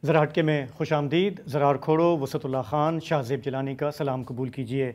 ذرا ہٹکے میں خوش آمدید. زرار کھوڑو، وسعت اللہ خان، شاہ زیب جیلانی کا سلام قبول کیجیے.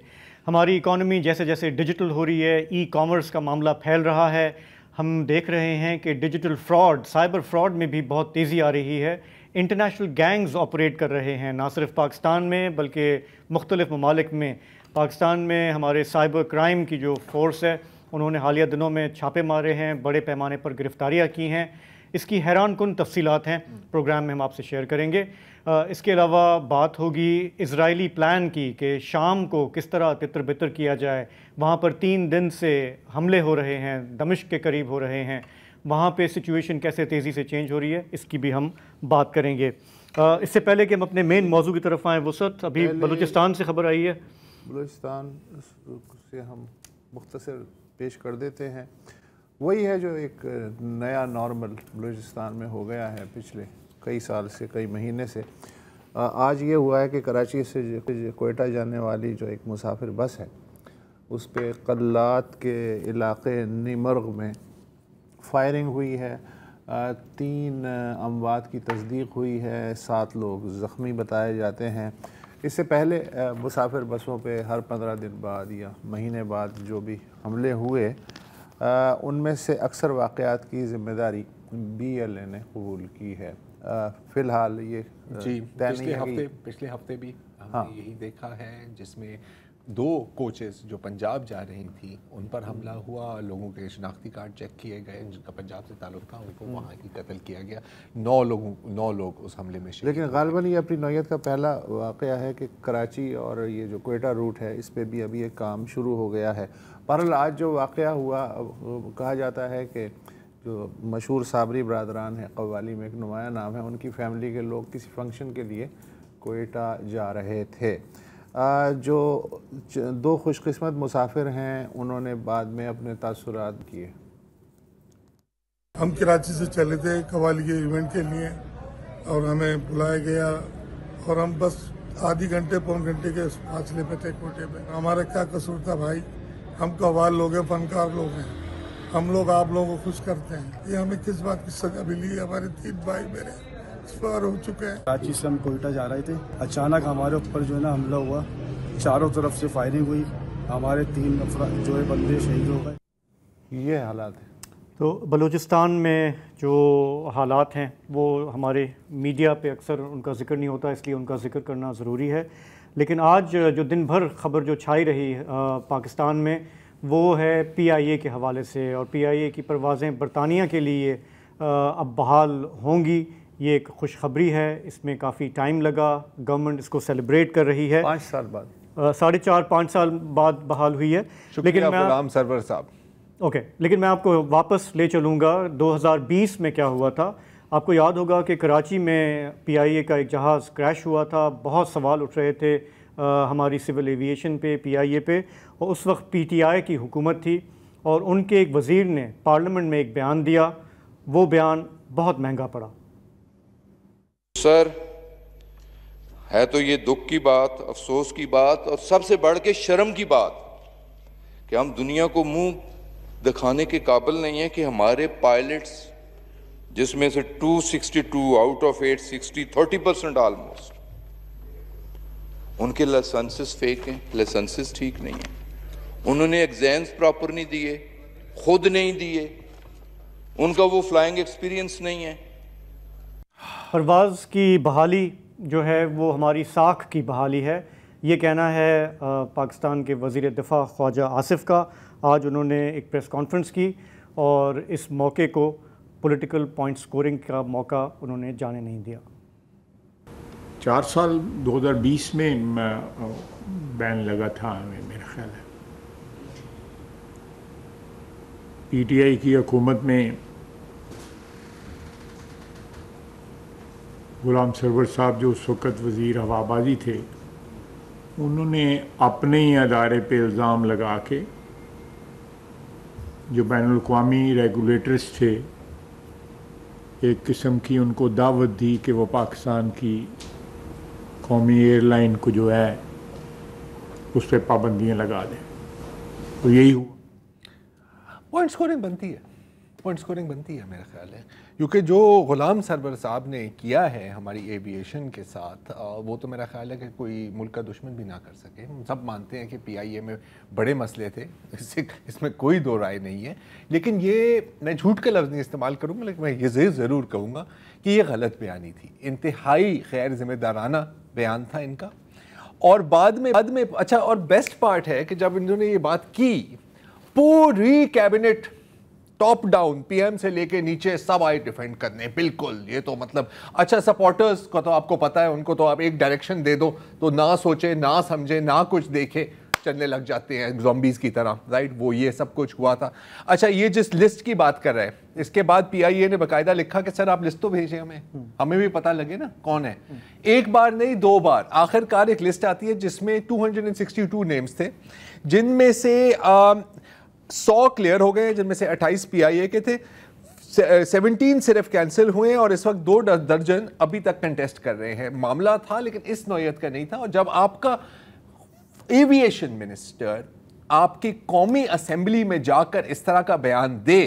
ہماری اکانومی جیسے جیسے ڈیجیٹل ہو رہی ہے، ای کامرس کا معاملہ پھیل رہا ہے، ہم دیکھ رہے ہیں کہ ڈیجیٹل فراڈ، سائبر فراڈ میں بھی بہت تیزی آ رہی ہے. انٹرنیشنل گینگز آپریٹ کر رہے ہیں، نہ صرف پاکستان میں بلکہ مختلف ممالک میں. پاکستان میں ہمارے سائبر کرائم کی جو فورس ہے انہوں نے حالیہ دنوں میں چھاپے مارے ہیں، بڑے پیمانے پر گرفتاریاں کی ہیں. اس کی حیران کن تفصیلات ہیں، پروگرام میں ہم آپ سے شیئر کریں گے. اس کے علاوہ بات ہوگی اسرائیلی پلان کی کہ شام کو کس طرح تتر بتر کیا جائے. وہاں پر 3 دن سے حملے ہو رہے ہیں، دمشق کے قریب ہو رہے ہیں. وہاں پہ سچویشن کیسے تیزی سے چینج ہو رہی ہے، اس کی بھی ہم بات کریں گے. اس سے پہلے کہ ہم اپنے مین موضوع کی طرف آئیں، وسعت، ابھی بلوچستان سے خبر آئی ہے. بلوچستان سے ہم مختصر پیش کر دیتے ہیں. وہی ہے جو ایک نیا نارمل بلوچستان میں ہو گیا ہے پچھلے کئی سال سے، کئی مہینے سے. آج یہ ہوا ہے کہ کراچی سے کوئٹہ جانے والی جو ایک مسافر بس ہے اس پہ قلات کے علاقے نیمرغ میں فائرنگ ہوئی ہے. 3 اموات کی تصدیق ہوئی ہے، 7 لوگ زخمی بتائے جاتے ہیں. اس سے پہلے مسافر بسوں پہ ہر 15 دن بعد یا مہینے بعد جو بھی حملے ہوئے ان میں سے اکثر واقعات کی ذمہ داری BLA نے قبول کی ہے. فی الحال یہ پچھلے ہفتے بھی ہم نے یہی دیکھا ہے، جس میں 2 کوچز جو پنجاب جا رہی تھیں ان پر حملہ ہوا، لوگوں کے شناختی کارڈ چیک کیے گئے، جن کا پنجاب سے تعلق تھا ان کو وہاں ہی قتل کیا گیا. 9 لوگ اس حملے میں شہید. لیکن غالباً یہ اپنی نوعیت کا پہلا واقعہ ہے کہ کراچی اور یہ جو کوئٹہ روٹ ہے اس پہ بھی ابھی ایک کام شروع ہو گیا ہے. بہرحال آج جو واقعہ ہوا، کہا جاتا ہے کہ جو مشہور صابری برادران ہیں، قوالی میں ایک نمایاں نام ہے، ان کی فیملی کے لوگ کسی فنکشن کے لیے کوئٹہ جا رہے تھے. جو 2 خوش قسمت مسافر ہیں انہوں نے بعد میں اپنے تاثرات کیے. ہم کراچی سے چلے تھے قوالی کے ایونٹ کے لیے اور ہمیں بلایا گیا اور ہم بس آدھی گھنٹے پون گھنٹے کے فاصلے پہ تھے کوئٹے پہ. ہمارا کیا قصور تھا بھائی؟ ہم قوال لوگ ہیں، فنکار لوگ ہیں، ہم لوگ آپ لوگوں کو خوش کرتے ہیں. یہ ہمیں کس بات کی سزا ملی؟ ہمارے 3 بھائی میرے سوار ہو چکے ہیں. کراچی سے ہم کوئٹہ جا رہے تھے، اچانک ہمارے اوپر جو ہے نا حملہ ہوا، چاروں طرف سے فائرنگ ہوئی، ہمارے 3 افراد جو ہے بندے شہید ہو گئے. یہ حالات ہیں. تو بلوچستان میں جو حالات ہیں وہ ہمارے میڈیا پہ اکثر ان کا ذکر نہیں ہوتا، اس لیے ان کا ذکر کرنا ضروری ہے. لیکن آج جو دن بھر خبر جو چھائی رہی پاکستان میں وہ ہے PIA کے حوالے سے، اور PIA کی پروازیں برطانیہ کے لیے اب بحال ہوں گی. یہ ایک خوشخبری ہے، اس میں کافی ٹائم لگا، گورنمنٹ اس کو سیلیبریٹ کر رہی ہے. 5 سال بعد 4.5 سال بعد بحال ہوئی ہے. لیکن غلام سرور صاحب لیکن میں آپ کو واپس لے چلوں گا. 2020 میں کیا ہوا تھا؟ آپ کو یاد ہوگا کہ کراچی میں PIA کا ایک جہاز کریش ہوا تھا. بہت سوال اٹھ رہے تھے ہماری سول ایویشن پہ، PIA پہ، اور اس وقت PTI کی حکومت تھی اور ان کے ایک وزیر نے پارلیمنٹ میں ایک بیان دیا. وہ بیان بہت مہنگا پڑا. سر، ہے تو یہ دکھ کی بات، افسوس کی بات، اور سب سے بڑھ کے شرم کی بات کہ ہم دنیا کو منہ دکھانے کے قابل نہیں ہیں کہ ہمارے پائلٹس، جس میں سے 262 آؤٹ آف 860 30% آلموسٹ، ان کے لائسنسز فیک ہیں، لائسنسز ٹھیک نہیں ہیں. انہوں نے ایگزامز پراپر نہیں دیے، خود نہیں دیے، ان کا وہ فلائنگ ایکسپیرینس نہیں ہے. پرواز کی بحالی جو ہے وہ ہماری ساکھ کی بحالی ہے، یہ کہنا ہے پاکستان کے وزیر دفاع خواجہ آصف کا. آج انہوں نے ایک پریس کانفرنس کی اور اس موقع کو پولیٹیکل پوائنٹ سکورنگ کا موقع انہوں نے جانے نہیں دیا. 4 سال 2020 میں بین لگا تھا ہمیں، میرا خیال ہے. PTI کی حکومت میں غلام سرور صاحب جو اس وقت وزیر ہوابازی تھے، انہوں نے اپنے ہی ادارے پہ الزام لگا کے جو بین الاقوامی ریگولیٹرز تھے، ایک قسم کی ان کو دعوت دی کہ وہ پاکستان کی قومی ایئر لائن کو جو ہے اس پہ پابندیاں لگا دیں. تو یہی ہوا. پوائنٹ سکورنگ بنتی ہے، پوائنٹ سکورنگ بنتی ہے میرا خیال ہے، کیونکہ جو غلام سرور صاحب نے کیا ہے ہماری ایویشن کے ساتھ وہ تو میرا خیال ہے کہ کوئی ملک کا دشمن بھی نہ کر سکے. ہم سب مانتے ہیں کہ پی آئی اے میں بڑے مسئلے تھے، اس میں کوئی دو رائے نہیں ہے، لیکن یہ میں جھوٹ کا لفظ نہیں استعمال کروں گا، لیکن میں یہ ضرور کہوں گا کہ یہ غلط بیانی تھی، انتہائی غیر ذمہ دارانہ بیان تھا ان کا. اور بعد میں اچھا، اور بیسٹ پارٹ ہے کہ جب انہوں نے یہ بات کی پوری cabinet top down P M سے لے کے نیچے سب آئے ڈیفینڈ کرنے. بالکل، یہ تو مطلب اچھا سپورٹرز کا تو آپ کو پتہ ہے، ان کو تو آپ ایک ڈائریکشن دے دو تو نہ سوچے نہ سمجھے نہ کچھ دیکھے چلنے لگ جاتے ہیں زومبیز کی طرح، رائٹ. وہ یہ سب کچھ ہوا تھا. اچھا، یہ جس لسٹ کی بات کر رہے ہیں، اس کے بعد پی آئی اے نے باقاعدہ لکھا کہ سر آپ لسٹ تو بھیجیں ہمیں بھی پتہ لگے نا کون ہے. ایک بار نہیں 2 بار، آخر کار ایک لسٹ آتی ہے جس میں 262 نیمز تھے، جن میں سے 100 کلیئر ہو گئے، جن میں سے 28 پی آئی اے کے تھے، 17 صرف کینسل ہوئے، اور اس وقت 2 درجن ابھی تک کنٹیسٹ کر رہے ہیں. معاملہ تھا لیکن اس نوعیت کا نہیں تھا. اور جب آپ کا ایویشن منسٹر آپ کی قومی اسمبلی میں جا کر اس طرح کا بیان دے،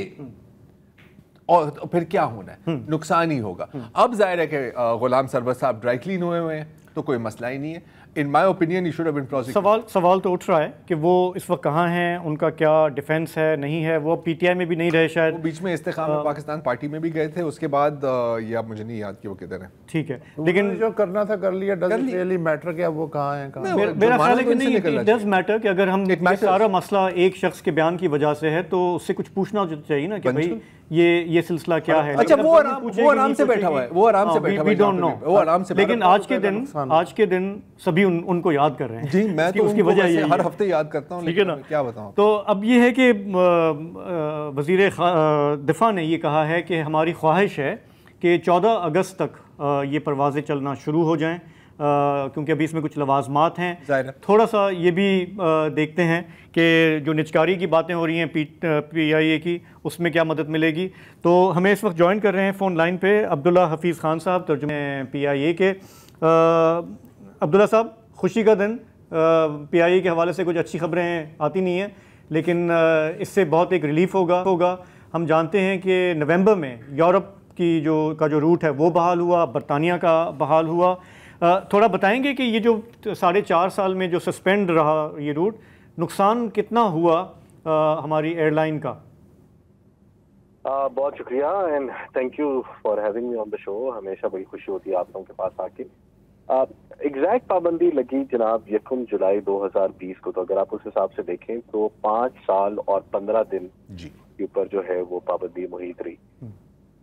اور پھر کیا ہونا ہے؟ نقصان ہی ہوگا. اب ظاہر ہے کہ غلام سرور صاحب ڈرائی کلین ہوئے ہیں تو کوئی مسئلہ ہی نہیں ہے. In my opinion, he should have been prosecuted. سوال تو اٹھ رہا ہے کہ وہ اس وقت کہاں ہیں، ان کا کیا ڈیفینس ہے، نہیں ہے. وہ پی ٹی آئی میں بھی نہیں رہے شاید، وہ بیچ میں استحکام پاکستان پارٹی میں بھی گئے تھے، اس کے بعد یہ اب مجھے نہیں یاد کہ وہ کدھر ہیں. ٹھیک ہے، لیکن جو کرنا تھا کر لیا. ڈزنٹ ریئلی میٹر کہ اب وہ کہاں ہیں. میرا خیال ہے کہ نہیں، اٹ ڈز میٹر کہ اگر ہم سارا مسئلہ ایک شخص کے بیان کی وجہ سے ہے تو اس سے کچھ پوچھنا چاہیے نا کہ بھائی یہ سلسلہ کیا ہے. اچھا، وہ آرام سے بیٹھا ہوا ہے، وہ آرام سے بیٹھا ہوا ہے. لیکن آج کے دن سبھی ان کو یاد کر رہے ہیں. جی، میں تو اس کی وجہ یہ ہر ہفتے یاد کرتا ہوں، لیکن کیا بتاؤں. تو اب یہ ہے کہ وزیر دفاع نے یہ کہا ہے کہ ہماری خواہش ہے کہ 14 اگست تک یہ پروازیں چلنا شروع ہو جائیں، کیونکہ ابھی اس میں کچھ لوازمات ہیں. تھوڑا سا یہ بھی دیکھتے ہیں کہ جو نچکاری کی باتیں ہو رہی ہیں پی آئی اے کی، اس میں کیا مدد ملے گی. تو ہمیں اس وقت جوائن کر رہے ہیں فون لائن پہ عبداللہ حفیظ خان صاحب، ترجمے پی آئی اے کے. عبداللہ صاحب، خوشی کا دن. پی آئی اے کے حوالے سے کچھ اچھی خبریں آتی نہیں ہیں، لیکن اس سے بہت ایک ریلیف ہوگا. ہم جانتے ہیں کہ نومبر میں یورپ کی جو روٹ ہے وہ بحال ہوا، برطانیہ کا بحال ہوا. تھوڑا بتائیں گے کہ یہ جو 4.5 سال میں جو سسپینڈ رہا یہ روٹ، نقصان کتنا ہوا ہماری ایئر لائن کا؟ بہت شکریہ and thank you for having me on the show. ہمیشہ بڑی خوشی ہوتی ہے آپ لوگوں کے پاس آ کے. ایگزیکٹ پابندی لگی جناب 1 جولائی 2020 کو. تو اگر آپ اس حساب سے دیکھیں تو 5 سال اور 15 دن کے اوپر جو ہے وہ پابندی محیط رہی.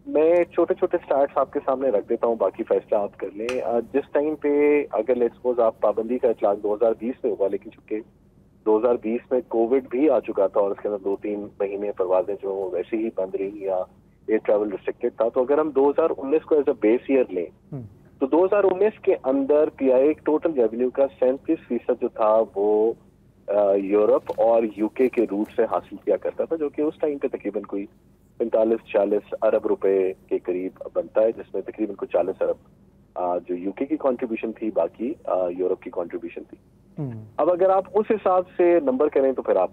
میں چھوٹے چھوٹے سٹارٹس آپ کے سامنے رکھ دیتا ہوں، باقی فیصلہ آپ کر لیں. جس ٹائم پہ اگر لیٹس سپوز آپ پابندی کا اطلاق 2020 میں ہوگا، لیکن چونکہ 2020 میں کووڈ بھی آ چکا تھا اور اس کے اندر 2-3 مہینے پروازیں جو ویسے ہی بند رہی یا ایئر ٹریول ریسٹرکٹیڈ تھا. تو اگر ہم 2019 کو ایز اے بیس ایئر لیں تو 2019 کے اندر پی آئی اے ٹوٹل ریونیو کا 37% جو تھا وہ یورپ اور یو کے روٹ سے حاصل کیا کرتا تھا، جو کہ اس ٹائم پہ تقریباً کوئی 45-46 ارب روپے کے قریب بنتا ہے، جس میں تقریباً کوئی 40 ارب جو یو کے کی کنٹریبیوشن تھی، باقی یورپ کی کنٹریبیوشن تھی. اب اگر آپ اس حساب سے نمبر کریں تو پھر آپ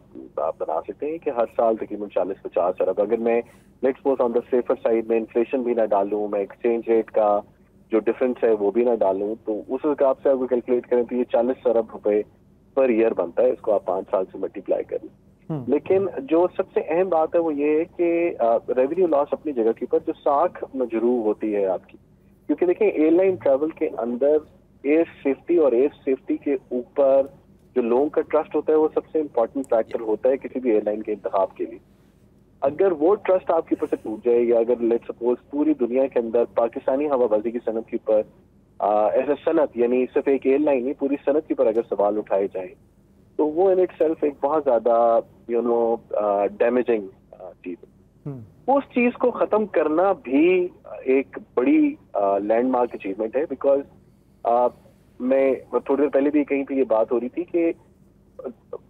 بنا سکتے ہیں کہ ہر سال تقریباً 40-50 ارب. اگر میں let's suppose on the safer side میں انفلیشن بھی نہ ڈالوں، میں ایکسچینج ریٹ کا جو ڈفرینس ہے وہ بھی نہ ڈالوں، تو اس حساب سے اگر کیلکولیٹ کریں تو یہ 40 ارب روپے پر ایئر بنتا ہے. اس کو آپ 5 سال سے ملٹیپلائی کر لیں. لیکن جو سب سے اہم بات ہے وہ یہ ہے کہ ریونیو لاس اپنی جگہ کے اوپر جو ساکھ مجروح ہوتی ہے آپ کی، کیونکہ دیکھیں ایئر لائن ٹریول کے اندر ایئر سیفٹی اور ایئر سیفٹی کے اوپر جو لوگوں کا ٹرسٹ ہوتا ہے وہ سب سے امپورٹنٹ فیکٹر ہوتا ہے کسی بھی ایئر لائن کے انتخاب کے لیے. اگر وہ ٹرسٹ آپ کے اوپر سے ٹوٹ جائے، یا اگر لیٹ سپوز پوری دنیا کے اندر پاکستانی ہوا بازی کی صنعت کے اوپر ایز اے صنعت، یعنی صرف ایک ایئر لائن نہیں پوری صنعت کے اوپر اگر سوال اٹھائے جائیں تو وہ ان اٹ سیلف ایک بہت زیادہ ڈیمیجنگ چیز ہے. اس چیز کو ختم کرنا بھی ایک بڑی لینڈ مارک اچیومنٹ ہے. بیکاز میں تھوڑی دیر پہلے بھی کہیں پہ یہ بات ہو رہی تھی کہ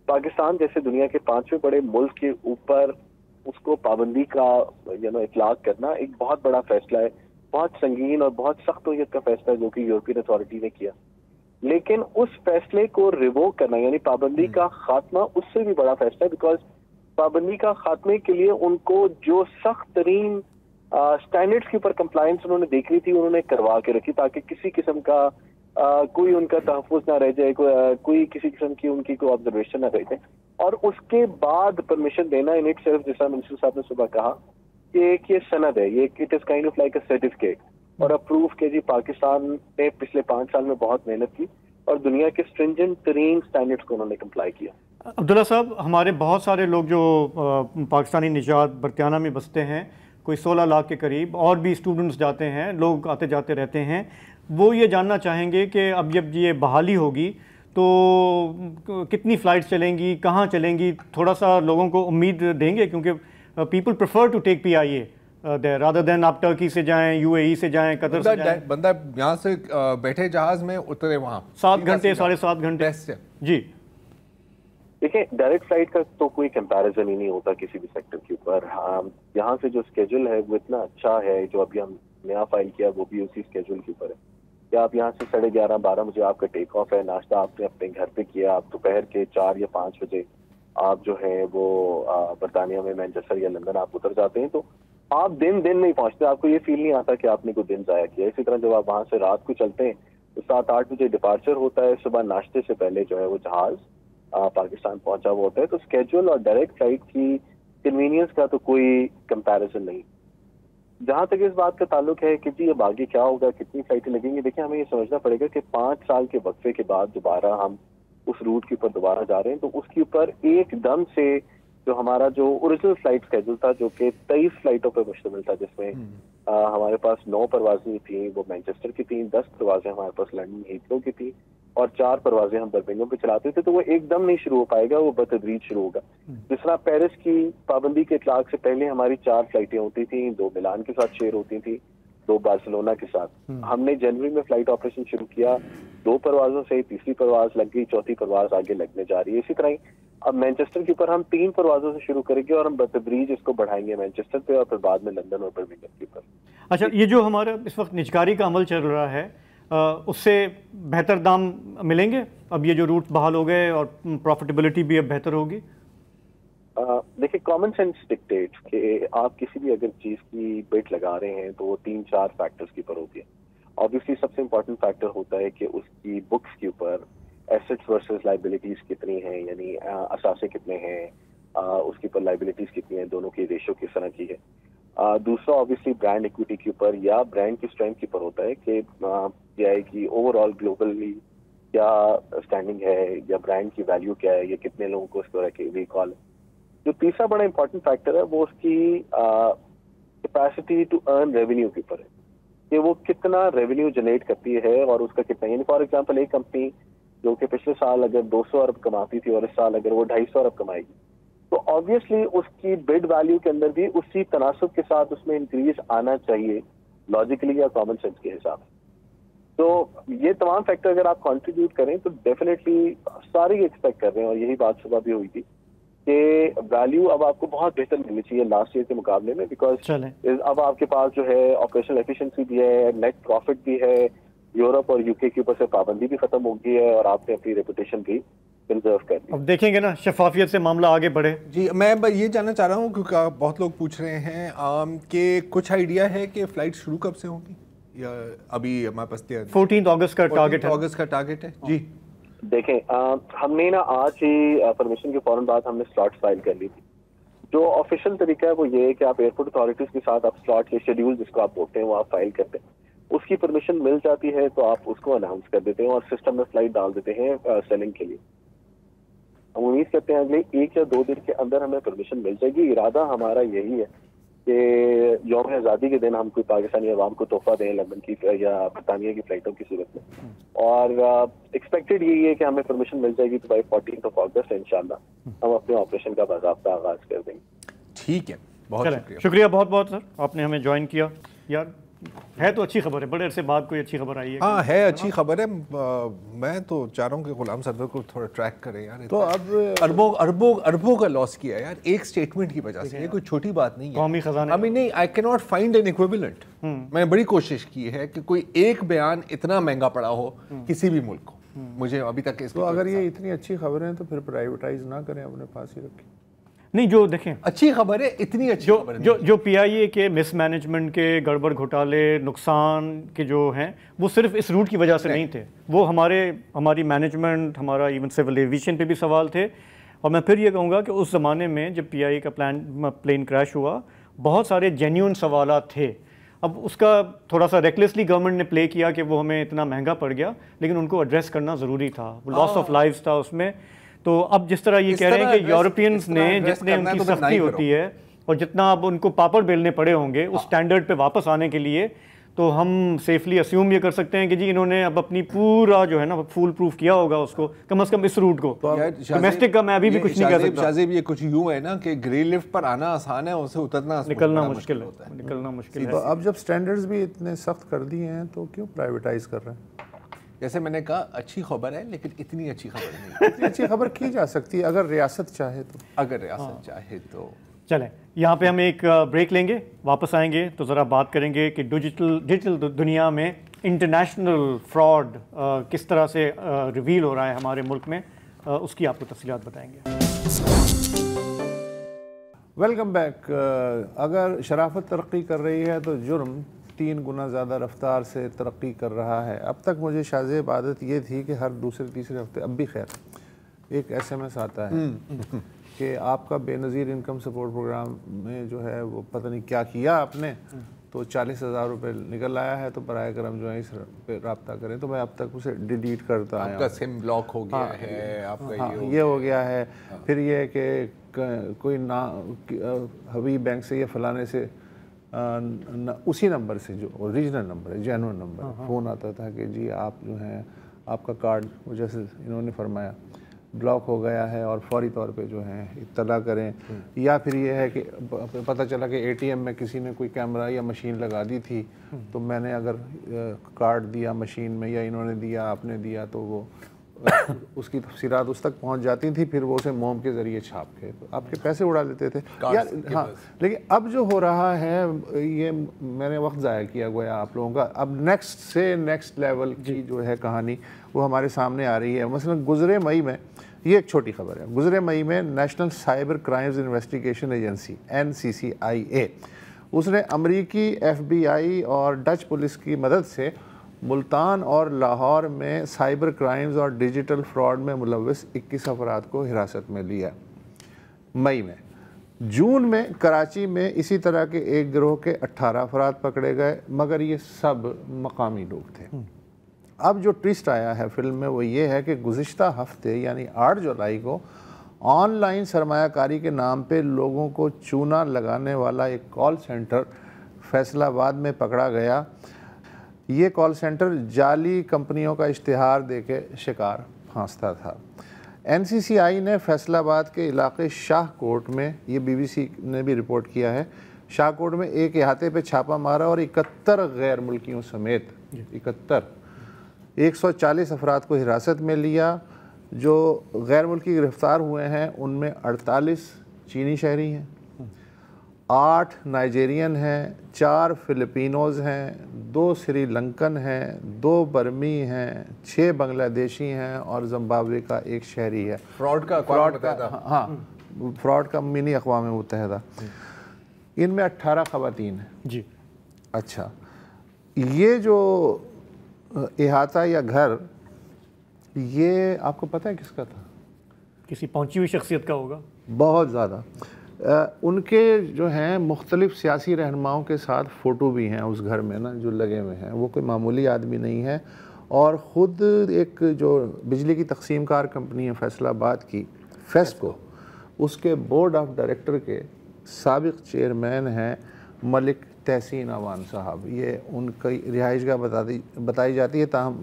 پاکستان جیسے دنیا کے 5ویں بڑے ملک کے اوپر اس کو پابندی کا اطلاق کرنا ایک بہت بڑا فیصلہ ہے، بہت سنگین اور بہت سخت نوعیت کا فیصلہ ہے جو کہ یورپین اتھارٹی نے کیا. لیکن اس فیصلے کو ریووک کرنا یعنی پابندی کا خاتمہ اس سے بھی بڑا فیصلہ ہے. بیکاز پابندی کا خاتمے کے لیے ان کو جو سخت ترین اسٹینڈرڈس کے اوپر کمپلائنس انہوں نے دیکھنی تھی انہوں نے کروا کے رکھی تاکہ کسی قسم کا کوئی ان کا تحفظ نہ رہ جائے, کوئی کسی قسم کی ان کی کوئی آبزرویشن نہ رہ جائے. اور اس کے بعد پرمیشن دینا ان اٹ سیلف, جیسا منسٹر صاحب نے صبح کہا کہ ایک یہ سند ہے, یہ it is kind of like a certificate اور اپروف کہ جی پاکستان نے پچھلے 5 سال میں بہت محنت کی اور دنیا کے اسٹرنجنٹ ترین اسٹینڈرڈس کو انہوں نے کمپلائی کیا. عبداللہ صاحب, ہمارے بہت سارے لوگ جو پاکستانی نژاد برطانیہ میں بستے ہیں, کوئی 16 لاکھ کے قریب, اور بھی اسٹوڈنٹس جاتے ہیں, لوگ آتے جاتے رہتے ہیں, وہ یہ جاننا چاہیں گے کہ اب جب یہ بحالی ہوگی تو کتنی فلائٹس چلیں گی, کہاں چلیں گی, تھوڑا سا لوگوں کو امید دیں گے, کیونکہ people prefer to take PIA rather than آپ ٹرکی سے جائیں, UAE سے جائیں, قطر سے جائیں. بندہ یہاں سے بیٹھے جہاز میں اترے وہاں 7 گھنٹے 7.5 گھنٹے. جی دیکھیں, ڈائریکٹ فلائٹ کا تو کوئی کمپیریزن ہی نہیں ہوتا کسی بھی سیکٹر کے اوپر. یہاں سے جو اسکیجول ہے وہ اتنا اچھا ہے, جو ابھی ہم نیا فائل کیا وہ بھی اسی اسکیجول کے اوپر ہے کہ آپ یہاں سے 11:30-12 بجے آپ کا ٹیک آف ہے, ناشتہ آپ نے اپنے گھر پہ کیا, آپ دوپہر کے 4 یا 5 بجے آپ جو ہے وہ برطانیہ میں مینچسٹر یا لندن آپ اتر جاتے ہیں. تو آپ دن نہیں پہنچتے, آپ کو یہ فیل نہیں آتا کہ آپ نے کوئی دن ضائع کیا. اسی طرح جب آپ وہاں سے رات کو چلتے ہیں تو 7-8 بجے ڈپارچر ہوتا ہے, صبح ناشتے سے پہلے جو ہے وہ جہاز پاکستان پہنچا ہوا ہوتا ہے. تو اسکیجول اور ڈائریکٹ فلائٹ کی کنوینئنس کا تو کوئی کمپیریزن نہیں. جہاں تک اس بات کا تعلق ہے کہ جی اب آگے کیا ہوگا, کتنی فلائٹیں لگیں گی, دیکھیں ہمیں یہ سمجھنا پڑے گا کہ 5 سال کے وقفے کے بعد دوبارہ ہم اس روٹ کے اوپر دوبارہ جا رہے ہیں. تو اس کے اوپر ایک دم سے جو ہمارا جو اوریجنل فلائٹ اسکیجول تھا جو کہ 23 فلائٹوں پہ مشتمل تھا, جس میں ہمارے پاس 9 پروازیں تھیں وہ مینچسٹر کی تھیں, 10 پروازیں ہمارے پاس لنڈن ہیتھرو کی تھیں اور 4 پروازیں ہم برمنگھم پہ چلاتے تھے. تو وہ ایک دم نہیں شروع ہو پائے گا, وہ بتدریج شروع ہوگا. جس طرح پیرس کی پابندی کے اطلاق سے پہلے ہماری 4 فلائٹیں ہوتی تھیں, 2 ملان کے ساتھ شیئر ہوتی تھیں, 2 بارسلونا کے ساتھ. ہم نے جنوری میں فلائٹ آپریشن شروع کیا, 2 پروازوں سے 3ری پرواز لگ گئی, 4تھی پرواز آگے لگنے جا رہی ہے. اسی طرح اب مینچسٹر کے اوپر ہم 3 پروازوں سے شروع کریں گے اور ہم بتدریج اس کو بڑھائیں گے مینچسٹر پہ اور پھر بعد میں لندن اور برمنگھم کے اوپر. اچھا, یہ جو ہمارا اس وقت نجکاری کا عمل چل رہا ہے اس سے بہتر دام ملیں گے اب یہ جو روٹ بحال ہو گئے اور پروفیٹیبلٹی بھی اب بہتر ہوگی؟ دیکھیں, کامن سینس ڈکٹیٹ کہ آپ کسی بھی اگر چیز کی بٹ لگا رہے ہیں تو وہ 3-4 فیکٹرز کے اوپر ہوتی ہے. آبویسلی سب سے امپورٹنٹ فیکٹر ہوتا ہے کہ اس کی بکس کے اوپر ایسٹس ورسز لائبلٹیز کتنی ہیں, یعنی اثاثے کتنے ہیں, اس کے اوپر لائبلٹیز کتنی ہیں, دونوں کی ریشو کس طرح کی ہے. دوسرا آبویسلی برانڈ ایکویٹی کے اوپر یا برانڈ کی اسٹرینتھ کے اوپر ہوتا ہے کہ کیا ہے کہ اوور آل گلوبلی کیا اسٹینڈنگ ہے یا برانڈ کی ویلیو کیا ہے, یا کتنے لوگوں کو اس کو ریکال ہے. جو تیسرا بڑا امپورٹنٹ فیکٹر ہے وہ اس کی کیپیسٹی ٹو ارن ریونیو کے اوپر ہے کہ وہ کتنا ریونیو جنریٹ کرتی ہے اور اس کا کتنا. یعنی فار ایگزامپل ایک کمپنی جو کہ پچھلے سال اگر 200 ارب کماتی تھی اور اس سال اگر وہ 250 ارب کمائے گی تو آبویسلی اس کی بڈ ویلیو کے اندر بھی اسی تناسب کے ساتھ اس میں انکریز آنا چاہیے لاجیکلی یا کامن سینس کے حساب سے. تو یہ تمام فیکٹر اگر آپ کنٹریبیوٹ کریں تو ڈیفینیٹلی سارے ایکسپیکٹ کر رہے ہیں, اور یہی بات صبح بھی ہوئی تھی کہ ویلیو اب آپ کو بہت بہتر ملنی چاہیے لاسٹ ایئر کے مقابلے میں, بیکاز اب آپ کے پاس جو ہے آپریشنل ایفیشنسی بھی ہے, نیٹ پروفٹ بھی ہے, یورپ اور UK کے اوپر سے پابندی بھی ختم ہو گئی ہے اور آپ نے اپنی ریپوٹیشن بھی کنزرو کر لی. اب دیکھیں گے نا شفافیت سے معاملہ آگے بڑھے. جی, میں یہ جاننا چاہ رہا ہوں کیونکہ بہت لوگ پوچھ رہے ہیں کہ کچھ آئیڈیا ہے کہ فلائٹ شروع کب سے ہوگی, یا ابھی ہمارے پاس 14 اگست کا ٹارگٹ ہے. 14 اگست کا ٹارگٹ ہے. جی دیکھیں, ہم نے نا آج ہی پرمیشن کے فوراً بعد ہم نے سلاٹ فائل کر لی تھی. جو آفیشیل طریقہ ہے وہ یہ ہے کہ آپ ایئرپورٹ اتھارٹیز کے ساتھ آپ سلاٹ کے شیڈیول جس کو آپ بولتے ہیں وہ آپ فائل کرتے ہیں, اس کی پرمیشن مل جاتی ہے تو آپ اس کو اناؤنس کر دیتے ہیں اور سسٹم میں فلائٹ ڈال دیتے ہیں سیلنگ کے لیے. ہم امید کرتے ہیں اگلے 1 یا 2 دن کے اندر ہمیں پرمیشن مل جائے گی. ارادہ ہمارا یہی ہے کہ یوم آزادی کے دن ہم کوئی پاکستانی عوام کو تحفہ دیں لندن کی یا برطانیہ کی فلائٹوں کی صورت میں, اور ایکسپیکٹڈ یہی ہے کہ ہمیں پرمیشن مل جائے گی تو بائی 14 اگست انشاءاللہ ہم اپنے آپریشن کا باضابطہ آغاز کر دیں گے. ٹھیک ہے, بہت شکریہ بہت بہت سر, آپ نے ہمیں جوائن کیا. یار ہے تو اچھی خبر ہے, بڑے عرصے بعد کوئی اچھی خبر آئی ہے. ہاں ہے, اچھی خبر ہے. میں تو چاہ رہا ہوں کہ غلام سرور کو تھوڑا ٹریک کریں یار. تو اب اربوں کا لاس کیا ہے یار ایک سٹیٹمنٹ کی وجہ سے. یہ کوئی چھوٹی بات نہیں ہے. قومی خزانہ نہیں, آئی کی ناٹ فائنڈ این ایکویولنٹ. میں نے بڑی کوشش کی ہے کہ کوئی ایک بیان اتنا مہنگا پڑا ہو کسی بھی ملک کو. مجھے ابھی تک اس تو اگر یہ اتنی اچھی خبریں ہیں تو پھر پرائیویٹائز نہ کریں, اپنے پاس ہی رکھیں. نہیں جو دیکھیں اچھی خبر ہے, اتنی اچھی خبر ہے. جو پی آئی اے کے مس مینجمنٹ کے گڑبڑ گھوٹالے نقصان کے جو ہیں وہ صرف اس روٹ کی وجہ سے نہیں تھے, وہ ہماری مینجمنٹ, ہمارا ایون سول ایویشن پہ بھی سوال تھے. اور میں پھر یہ کہوں گا کہ اس زمانے میں جب پی آئی اے کا پلین کریش ہوا بہت سارے جینیون سوالات تھے. اب اس کا تھوڑا سا ریکلیسلی گورنمنٹ نے پلے کیا کہ وہ ہمیں اتنا مہنگا پڑ گیا, لیکن ان کو ایڈریس کرنا ضروری تھا, لاس آف لائفز تھا اس میں. تو اب جس طرح یہ کہہ رہے ہیں کہ یورپینز نے جتنے ان کی سختی ہوتی ہے اور جتنا اب ان کو پاپڑ بیلنے پڑے ہوں گے اس سٹینڈرڈ پہ واپس آنے کے لیے, تو ہم سیفلی اسیوم یہ کر سکتے ہیں کہ جی انہوں نے اب اپنی پورا جو ہے نا فول پروف کیا ہوگا اس کو, کم از کم اس روٹ کو. ڈومیسٹک کا میں ابھی بھی کچھ نہیں کہہ سکتا. شاہزیب یہ کچھ یوں ہے نا کہ گرے لفٹ پر آنا آسان ہے, اسے اترنا نکلنا مشکل ہے. تو اب جب سٹینڈرڈز بھی اتنے سخت کر دیے ہیں تو کیوں پرائیویٹائز کر رہے ہیں؟ جیسے میں نے کہا اچھی خبر ہے, لیکن اتنی اچھی خبر نہیں. اتنی اچھی خبر کی جا سکتی ہے اگر ریاست چاہے تو. اگر ریاست چاہے تو. چلیں یہاں پہ ہم ایک بریک لیں گے, واپس آئیں گے تو ذرا بات کریں گے کہ ڈیجیٹل دنیا میں انٹرنیشنل فراڈ کس طرح سے ریویل ہو رہا ہے ہمارے ملک میں, اس کی آپ کو تفصیلات بتائیں گے. Welcome back. اگر شرافت ترقی کر رہی ہے تو جرم 3 گنا زیادہ رفتار سے ترقی کر رہا ہے. اب تک مجھے شاہزیب عادت یہ تھی کہ ہر دوسرے تیسرے ہفتے, اب بھی خیر, ایک ایس ایم ایس آتا ہے کہ آپ کا بے نظیر انکم سپورٹ پروگرام میں جو ہے وہ پتہ نہیں کیا کیا آپ نے, تو 40,000 روپے نکل آیا ہے, تو برائے کرم جو ہے اس پہ رابطہ کریں. تو میں اب تک اسے ڈیلیٹ کرتا آیا. آپ کا سم بلاک ہو گیا ہے, آپ کا یہ ہو گیا ہے. پھر یہ کہ کوئی حبیب بینک سے یا فلانے سے اسی نمبر سے جو اوریجنل نمبر ہے, جینوئن نمبر ہے, فون آتا تھا کہ جی آپ جو ہیں آپ کا کارڈ جیسے انہوں نے فرمایا بلاک ہو گیا ہے اور فوری طور پہ جو ہے اطلاع کریں. یا پھر یہ ہے کہ پتہ چلا کہ اے ٹی ایم میں کسی نے کوئی کیمرہ یا مشین لگا دی تھی, تو میں نے اگر کارڈ دیا مشین میں یا انہوں نے دیا آپ نے دیا تو وہ اس کی تفصیلات اس تک پہنچ جاتی تھی, پھر وہ اسے موم کے ذریعے چھاپ کے آپ کے پیسے اڑا لیتے تھے. ہاں لیکن اب جو ہو رہا ہے یہ میں نے وقت ضائع کیا گویا آپ لوگوں کا. اب نیکسٹ لیول کی جو ہے کہانی وہ ہمارے سامنے آ رہی ہے. مثلا گزرے مئی میں, یہ ایک چھوٹی خبر ہے, گزرے مئی میں national cyber crimes investigation agency NCCIA اس نے امریکی FBI اور ڈچ پولیس کی مدد سے ملتان اور لاہور میں سائبر کرائمز اور ڈیجیٹل فراڈ میں ملوث 21 افراد کو حراست میں لیا مئی میں. جون میں کراچی میں اسی طرح کے ایک گروہ کے 18 افراد پکڑے گئے, مگر یہ سب مقامی لوگ تھے. اب جو ٹویسٹ آیا ہے فلم میں وہ یہ ہے کہ گزشتہ ہفتے یعنی 8 جولائی کو آن لائن سرمایہ کاری کے نام پہ لوگوں کو چونا لگانے والا ایک کال سینٹر فیصل آباد میں پکڑا گیا. یہ کال سینٹر جعلی کمپنیوں کا اشتہار دے کے شکار پھانستا تھا. NCCI نے فیصل آباد کے علاقے شاہ کوٹ میں, یہ BBC نے بھی رپورٹ کیا ہے, شاہ کوٹ میں ایک احاطے پہ چھاپہ مارا اور 71 غیر ملکیوں سمیت 140 افراد کو حراست میں لیا. جو غیر ملکی گرفتار ہوئے ہیں ان میں 48 چینی شہری ہیں, 8 نائجیرین ہیں, 4 فلپینوز ہیں, 2 سری لنکن ہیں, 2 برمی ہیں, 6 بنگلہ دیشی ہیں اور زمبابوے کا ایک شہری ہے. فراڈ کا منی اقوام متحدہ. ان میں 18 خواتین ہیں. جی اچھا, یہ جو احاطہ یا گھر یہ آپ کو پتہ ہے کس کا تھا؟ کسی پہنچی ہوئی شخصیت کا ہوگا. بہت زیادہ. ان کے جو ہیں مختلف سیاسی رہنماؤں کے ساتھ فوٹو بھی ہیں اس گھر میں نا جو لگے ہوئے ہیں. وہ کوئی معمولی آدمی نہیں ہے, اور خود ایک جو بجلی کی تقسیم کار کمپنی ہے فیصل آباد کی فیسکو, اس کے بورڈ آف ڈائریکٹر کے سابق چیئرمین ہیں ملک تحسین اوان صاحب. یہ ان کی رہائش گاہ بتائی جاتی ہے, تاہم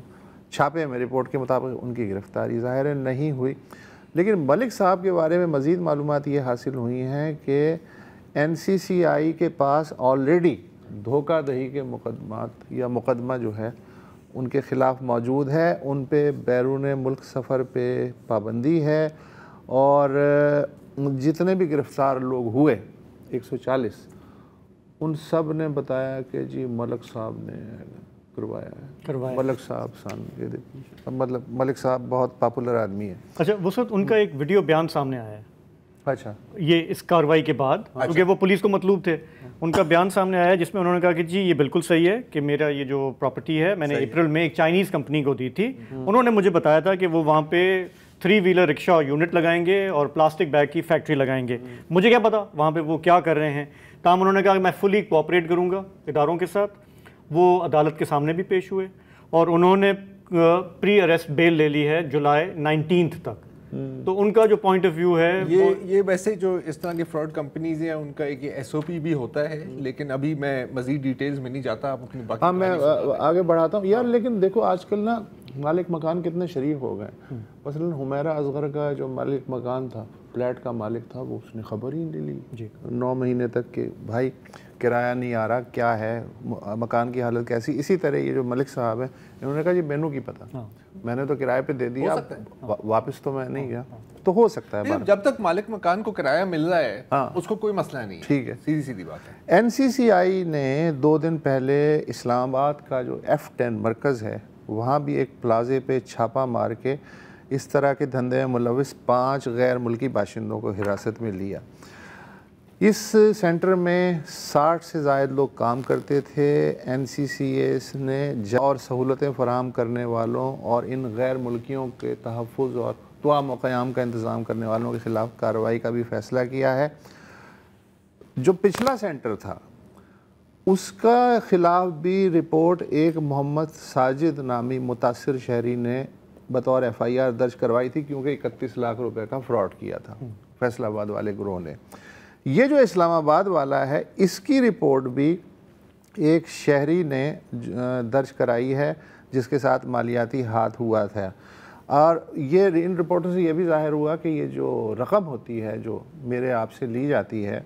چھاپے میں رپورٹ کے مطابق ان کی گرفتاری ظاہر نہیں ہوئی. لیکن ملک صاحب کے بارے میں مزید معلومات یہ حاصل ہوئی ہیں کہ NCCI کے پاس آلریڈی دھوکہ دہی کے مقدمات یا مقدمہ جو ہے ان کے خلاف موجود ہے. ان پہ بیرون ملک سفر پہ پابندی ہے, اور جتنے بھی گرفتار لوگ ہوئے 140 ان سب نے بتایا کہ جی ملک صاحب نے کروایا ہے. ملک صاحب مطلب ملک صاحب بہت پاپولر آدمی ہے. اچھا وسعت, ان کا ایک ویڈیو بیان سامنے آیا ہے اچھا یہ اس کارروائی کے بعد، کیونکہ وہ پولیس کو مطلوب تھے. ان کا بیان سامنے آیا جس میں انہوں نے کہا کہ جی یہ بالکل صحیح ہے کہ میرا یہ جو پراپرٹی ہے میں نے اپریل میں ایک چائنیز کمپنی کو دی تھی. انہوں نے مجھے بتایا تھا کہ وہ وہاں پہ 3 ویلر رکشا یونٹ لگائیں گے اور پلاسٹک بیگ کی فیکٹری لگائیں گے. مجھے کیا پتا وہاں پہ وہ کیا کر رہے ہیں. تاہم انہوں نے کہا کہ میں فلی کوآپریٹ کروں گا اداروں کے ساتھ. وہ عدالت کے سامنے بھی پیش ہوئے اور انہوں نے پری اریسٹ بیل لے لی ہے جولائی 19 تک. تو ان کا جو پوائنٹ آف ویو ہے یہ ویسے جو اس طرح کی فراڈ کمپنیز ہیں ان کا ایک ایس او پی بھی ہوتا ہے، لیکن ابھی میں مزید ڈیٹیلز میں نہیں جاتا. آپ اپنی باقی میں آگے بڑھاتا ہوں یار. لیکن دیکھو آج کل نا مالک مکان کتنے شریف ہو گئے. مثلا حمیرہ اصغر کا جو مالک مکان تھا، فلیٹ کا مالک تھا، وہ اس نے خبر ہی نہیں لی 9 مہینے تک کہ بھائی کرایہ نہیں آ رہا، کیا ہے مکان کی حالت کیسی. اسی طرح یہ جو ملک صاحب ہیں انہوں نے کہا جی مینو کی پتہ، میں نے تو کرائے پہ دے دیا، واپس تو میں نہیں گیا. تو ہو سکتا ہے جب تک مالک مکان کو کرایہ مل رہا ہے اس کو کوئی مسئلہ نہیں. ٹھیک ہے، سیدھی بات ہے. NCCI نے 2 دن پہلے اسلام آباد کا جو F10 مرکز ہے وہاں بھی ایک پلازے پہ چھاپا مار کے اس طرح کے دھندے میں ملوث 5 غیر ملکی باشندوں کو حراست میں لیا. اس سینٹر میں 60 سے زائد لوگ کام کرتے تھے. NCCS نے اور سہولتیں فراہم کرنے والوں اور ان غیر ملکیوں کے تحفظ اور توام و قیام کا انتظام کرنے والوں کے خلاف کارروائی کا بھی فیصلہ کیا ہے. جو پچھلا سینٹر تھا اس کا خلاف بھی رپورٹ ایک محمد ساجد نامی متاثر شہری نے بطور FIR درج کروائی تھی، کیونکہ 31 لاکھ روپے کا فراڈ کیا تھا فیصل آباد والے گروہ نے. یہ جو اسلام آباد والا ہے اس کی رپورٹ بھی ایک شہری نے درج کرائی ہے جس کے ساتھ مالیاتی ہاتھ ہوا تھا. اور یہ ان رپورٹوں سے یہ بھی ظاہر ہوا کہ یہ جو رقم ہوتی ہے جو میرے آپ سے لی جاتی ہے،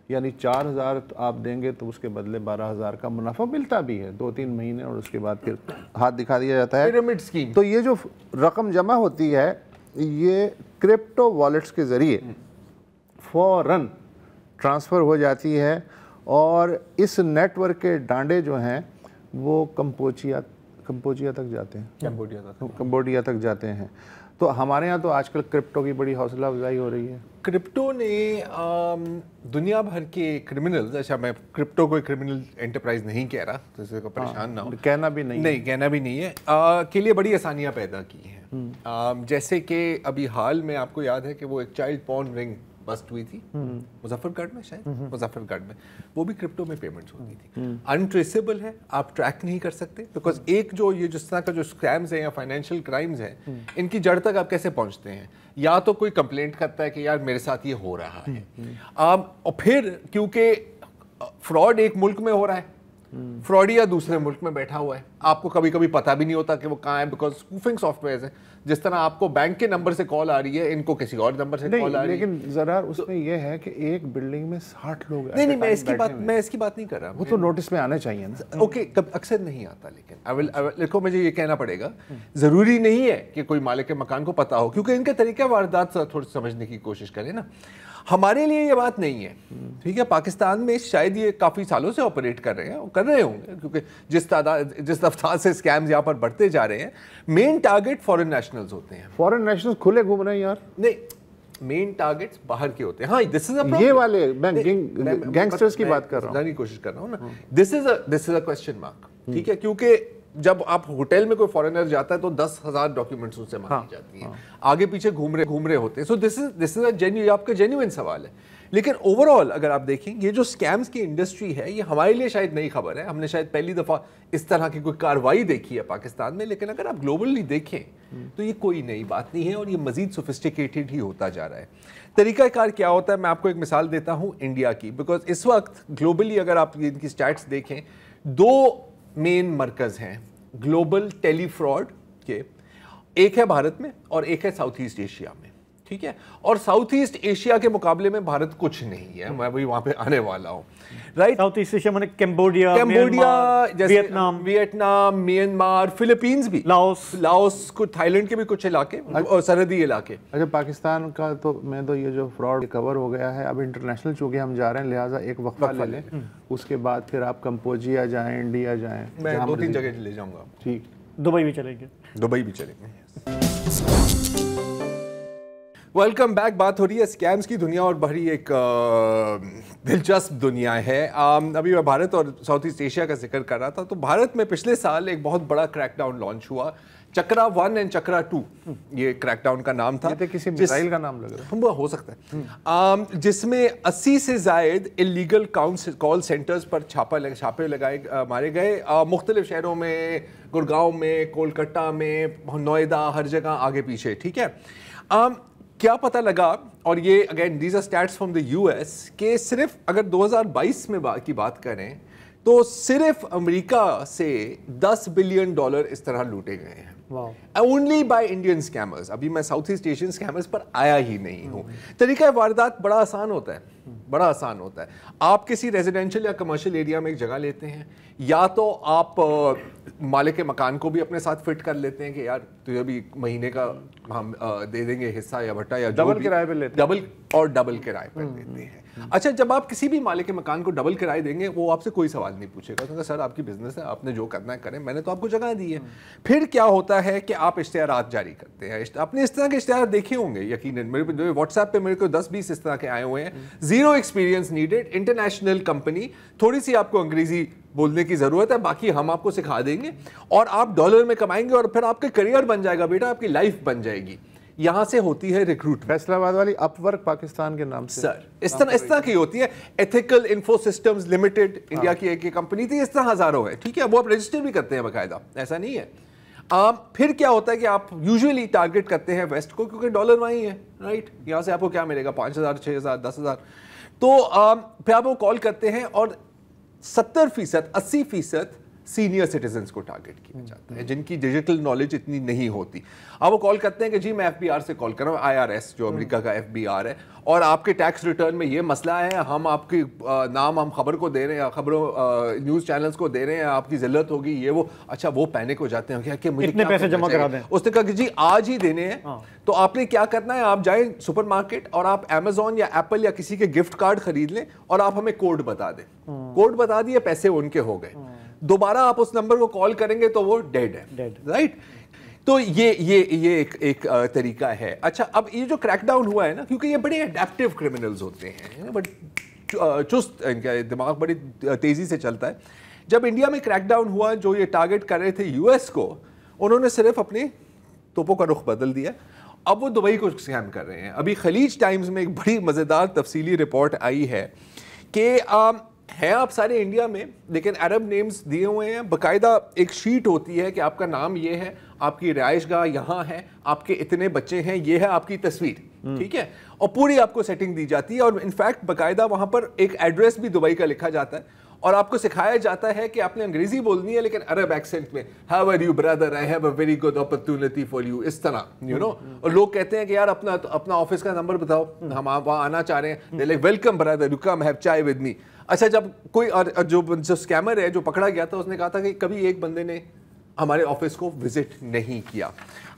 یعنی 4,000 آپ دیں گے تو اس کے بدلے 12,000 کا منافع ملتا بھی ہے 2-3 مہینے، اور اس کے بعد پھر ہاتھ دکھا دیا جاتا ہے. Pyramid scheme. تو یہ جو رقم جمع ہوتی ہے یہ کرپٹو والیٹس کے ذریعے فوراً ٹرانسفر ہو جاتی ہے، اور اس نیٹ ورک کے ڈانڈے جو ہیں وہ کمبوڈیا تک جاتے ہیں. کمبوڈیا تک جاتے ہیں. تو ہمارے ہاں تو آج کل کرپٹو کی بڑی حوصلہ افزائی ہو رہی ہے. کرپٹو نے دنیا بھر کے کرمنلز، اچھا میں کرپٹو کوئی کرمنل انٹرپرائز نہیں کہہ رہا تو اس کو پریشان نہ ہو، کہنا بھی نہیں ہے کے لیے بڑی آسانیاں پیدا کی ہیں. جیسے کہ ابھی حال میں آپ کو یاد ہے کہ وہ ایک چائلڈ پورن رنگ بسٹ ہوئی تھی مظفر گڑھ میں، شاید مظفر گڑھ میں، وہ بھی کرپٹو میں پیمنٹس ہوتی تھی. انٹریسیبل ہے، آپ ٹریک نہیں کر سکتے، بیکاز ایک جو یہ جس طرح کا جو اسکیمز ہیں یا فائنینشیل کرائمز ہیں ان کی جڑ تک آپ کیسے پہنچتے ہیں. یا تو کوئی کمپلینٹ کرتا ہے کہ یار میرے ساتھ یہ ہو رہا ہے، اور پھر کیونکہ فراڈ ایک ملک میں ہو رہا ہے، فراڈیا دوسرے ملک میں بیٹھا ہوا ہے، آپ کو کبھی کبھی پتہ بھی نہیں ہوتا کہ وہ کہاں ہے، بیکاز اسپوفنگ سافٹ ویئرز ہیں. جس طرح آپ کو بینک کے نمبر سے کال آ رہی ہے، ان کو کسی اور نمبر سے کال آ رہی ہے. لیکن ذرا اس میں یہ ہے کہ ایک بلڈنگ میں 60 لوگ ہیں. نہیں میں اس کی بات نہیں کر رہا. وہ تو نوٹس میں آنا چاہیے نا. اوکے، اکثر نہیں آتا، لیکن دیکھو مجھے یہ کہنا پڑے گا، ضروری نہیں ہے کہ کوئی مالک کے مکان کو پتہ ہو، کیونکہ ان کے طریقہ واردات تھوڑی سمجھنے کی کوشش کریں نا. ہمارے لیے یہ بات نہیں ہے، ٹھیک ہے. پاکستان میں شاید یہ کافی سالوں سے آپریٹ کر رہے ہیں، کر رہے ہوں گے، کیونکہ جس رفتار سے اسکیمز یہاں پر بڑھتے جا رہے ہیں. مین ٹارگٹ فورن نیشنلز ہوتے ہیں. فورن نیشنلز کھلے گھوم رہے ہیں یار. نہیں، مین ٹارگٹس باہر کے ہوتے ہیں. ہاں دس از یہ والے گینگسٹرز کی بات کر رہا ہوں، سمجھانے کی کوشش کر رہا ہوں نا. دس از اے کوسچن مارک، ٹھیک ہے. کیونکہ جب آپ ہوٹل میں کوئی فورنر جاتا ہے تو 10,000 ڈاکیومنٹس ان سے مانگی جاتی ہیں، آگے پیچھے گھوم رہے ہوتے ہیں. سو دس از آپ کا جینیوئن سوال ہے. لیکن اوور آل اگر آپ دیکھیں یہ جو اسکیمز کی انڈسٹری ہے یہ ہمارے لیے شاید نئی خبر ہے. ہم نے شاید پہلی دفعہ اس طرح کی کوئی کارروائی دیکھی ہے پاکستان میں، لیکن اگر آپ گلوبلی دیکھیں تو یہ کوئی نئی بات نہیں ہے، اور یہ مزید سوفسٹیکیٹڈ ہی ہوتا جا رہا ہے. طریقہ کار کیا ہوتا ہے، میں آپ کو ایک مثال دیتا ہوں انڈیا کی، بیکاز اس وقت گلوبلی اگر آپ ان کی اسٹیٹس دیکھیں 2 مین مرکز ہیں گلوبل ٹیلی فراڈ کے. ایک ہے بھارت میں اور ایک ہے ساؤتھ ایسٹ ایشیا میں، ٹھیک ہے. اور ساؤتھ ایسٹ ایشیا کے مقابلے میں بھارت کچھ نہیں ہے، میں بھی وہاں پہ آنے والا ہوں. رائٹ، ساؤتھ ایسٹ ایشیا میں کمبوڈیا، ویتنام، میانمار، فلپینز بھی، لاؤس، کچھ تھائی لینڈ کے بھی کچھ علاقے اور سرحدی علاقے. اچھا پاکستان کا تو میں تو یہ جو فراڈ کور ہو گیا ہے، اب انٹرنیشنل چونکہ ہم جا رہے ہیں لہٰذا ایک وقفہ لے لیں، اس کے بعد پھر آپ کمبوڈیا جائیں، انڈیا جائیں، میں 2-3 جگہ لے جاؤں گا. ٹھیک، دبئی بھی چلیں گے. Welcome back. بات ہو رہی ہے اسکیمز کی دنیا اور بڑی ایک دلچسپ دنیا ہے. ابھی میں بھارت اور ساؤتھ ایسٹ ایشیا کا ذکر کر رہا تھا. تو بھارت میں پچھلے سال ایک بہت بڑا کریک ڈاؤن لانچ ہوا, چکرا 1 اینڈ چکرا 2, یہ کریک ڈاؤن کا نام تھا. یہ کسی میزائل کا نام لگ رہا ہے, ہو سکتا ہے, جس میں 80 سے زائد انلیگل کال سینٹرز پر چھاپے مارے گئے, مختلف شہروں میں, گڑگاؤں میں, کولکتہ میں, نوئیڈا, ہر جگہ آگے پیچھے. ٹھیک ہے, کیا پتہ لگا, اور یہ again these are stats from the U S, کہ صرف اگر 2022 میں کی بات کریں تو صرف امریکہ سے $10 بلین اس طرح لوٹے گئے ہیں, اونلی بائی انڈین اسکیمرز. ابھی میں ساؤتھ ایسٹ ایشین اسکیمرز پر آیا ہی نہیں ہوں. طریقہ واردات بڑا آسان ہوتا ہے, بڑا آسان ہوتا ہے. آپ کسی ریزیڈینشیل یا کمرشل ایریا میں ایک جگہ لیتے ہیں, یا تو آپ مالک مکان کو بھی اپنے ساتھ فٹ کر لیتے ہیں کہ یار تجھے بھی مہینے کا ہم دے دیں گے حصہ یا بٹا, یا ڈبل کرائے پہ لیتے ہیں, ڈبل کرائے پر دیتے ہیں. اچھا, جب آپ کسی بھی مالک مکان کو ڈبل کرائے دیں گے, وہ آپ سے کوئی سوال نہیں پوچھے گا, کیونکہ سر آپ کی بزنس ہے, آپ نے جو کرنا ہے کریں, میں نے تو آپ کو جگہ دی ہے. پھر کیا ہوتا ہے کہ آپ اشتہارات جاری کرتے ہیں. آپ نے اس طرح کے اشتہار دیکھے ہوں گے یقیناً, میرے واٹس ایپ پہ میرے کو 10-20 اس طرح کے آئے ہوئے ہیں. Zero experience needed, international company, تھوڑی سی آپ کو انگریزی بولنے کی ضرورت ہے, باقی ہم آپ کو سکھا دیں گے, اور آپ ڈالر میں کمائیں گے, اور پھر آپ کا کریئر بن جائے گا بیٹا, آپ کی لائف بن جائے گی. یہاں سے ہوتی ہے ریکروٹ. فیصلہ آباد والی اپ ورک پاکستان کے نام سے سر اس طرح کی ہوتی ہے. Ethical info systems limited India کی ایک کمپنی تھی, اس طرح ہزاروں ہے. ٹھیک ہے, وہ آپ رجسٹر بھی کرتے ہیں باقاعدہ, ایسا نہیں ہے. پھر کیا ہوتا ہے کہ آپ یوزلی ٹارگٹ کرتے ہیں ویسٹ کو, کیونکہ ڈالر وہیں ہے, رائٹ. یہاں سے آپ کو کیا ملے گا, 5,000, 6,000, 10,000. تو پھر آپ وہ کال کرتے ہیں, اور 70%, 80% سینئر سٹیزنس کو ٹارگٹ کیا جاتا ہے, جن کی ڈیجیٹل نالج اتنی نہیں ہوتی. آپ وہ کال کرتے ہیں کہ جی میں FBR سے کال کر رہا ہوں, IRS جو امریکہ کا FBR ہے, اور آپ کے ٹیکس ریٹرن میں یہ مسئلہ ہے, ہم آپ کی نام ہم خبر کو دے رہے ہیں, خبروں نیوز چینلز کو دے رہے ہیں, آپ کی ذلت ہوگی, یہ وہ. اچھا, وہ پینک ہو جاتے ہیں کہ مجھے اتنے پیسے جمع کرا دیں. اس نے کہا کہ جی آج ہی دینے ہیں. تو آپ نے کیا کرنا ہے, آپ جائیں سپر مارکیٹ اور آپ Amazon یا ایپل یا کسی کے گفٹ کارڈ خرید لیں, اور آپ ہمیں کوڈ بتا دیں. کوڈ بتا دیے, پیسے ان کے ہو گئے. دوبارہ آپ اس نمبر کو کال کریں گے تو وہ ڈیڈ ہے, رائٹ. تو یہ ایک طریقہ ہے. اچھا, اب یہ جو کریک ڈاؤن ہوا ہے نا, کیونکہ یہ بڑے اڈیپٹیو کرمنلز ہوتے ہیں, بٹ چست, ان کا دماغ بڑی تیزی سے چلتا ہے. جب انڈیا میں کریک ڈاؤن ہوا, جو یہ ٹارگٹ کر رہے تھے US کو, انہوں نے صرف اپنے توپوں کا رخ بدل دیا. اب وہ دبئی کو اسکیم کر رہے ہیں. ابھی خلیج ٹائمز میں ایک بڑی مزیدار تفصیلی رپورٹ آئی ہے کہ ہیں آپ سارے انڈیا میں, لیکن عرب نیمز دیے ہوئے ہیں. باقاعدہ ایک شیٹ ہوتی ہے کہ آپ کا نام یہ ہے, آپ کی رہائش گاہ یہاں ہے, آپ کے اتنے بچے ہیں, یہ ہے آپ کی تصویر. ٹھیک ہے, اور پوری آپ کو سیٹنگ دی جاتی ہے. اور انفیکٹ باقاعدہ وہاں پر ایک ایڈریس بھی دبئی کا لکھا جاتا ہے, اور آپ کو سکھایا جاتا ہے کہ آپ نے انگریزی بولنی ہے, لیکن عرب ایکسنٹ میں, how are you brother, I have a very good opportunity for you, اس طرح, یو نو. اور لوگ کہتے ہیں کہ یار اپنا آفس کا نمبر بتاؤ, ہم وہاں آنا چاہ رہے ہیں. They like welcome Brother, you come have چائے ود می. اچھا, جب کوئی جو اسکیمر ہے جو پکڑا گیا تھا, اس نے کہا تھا کہ کبھی ایک بندے نے ہمارے آفس کو وزٹ نہیں کیا.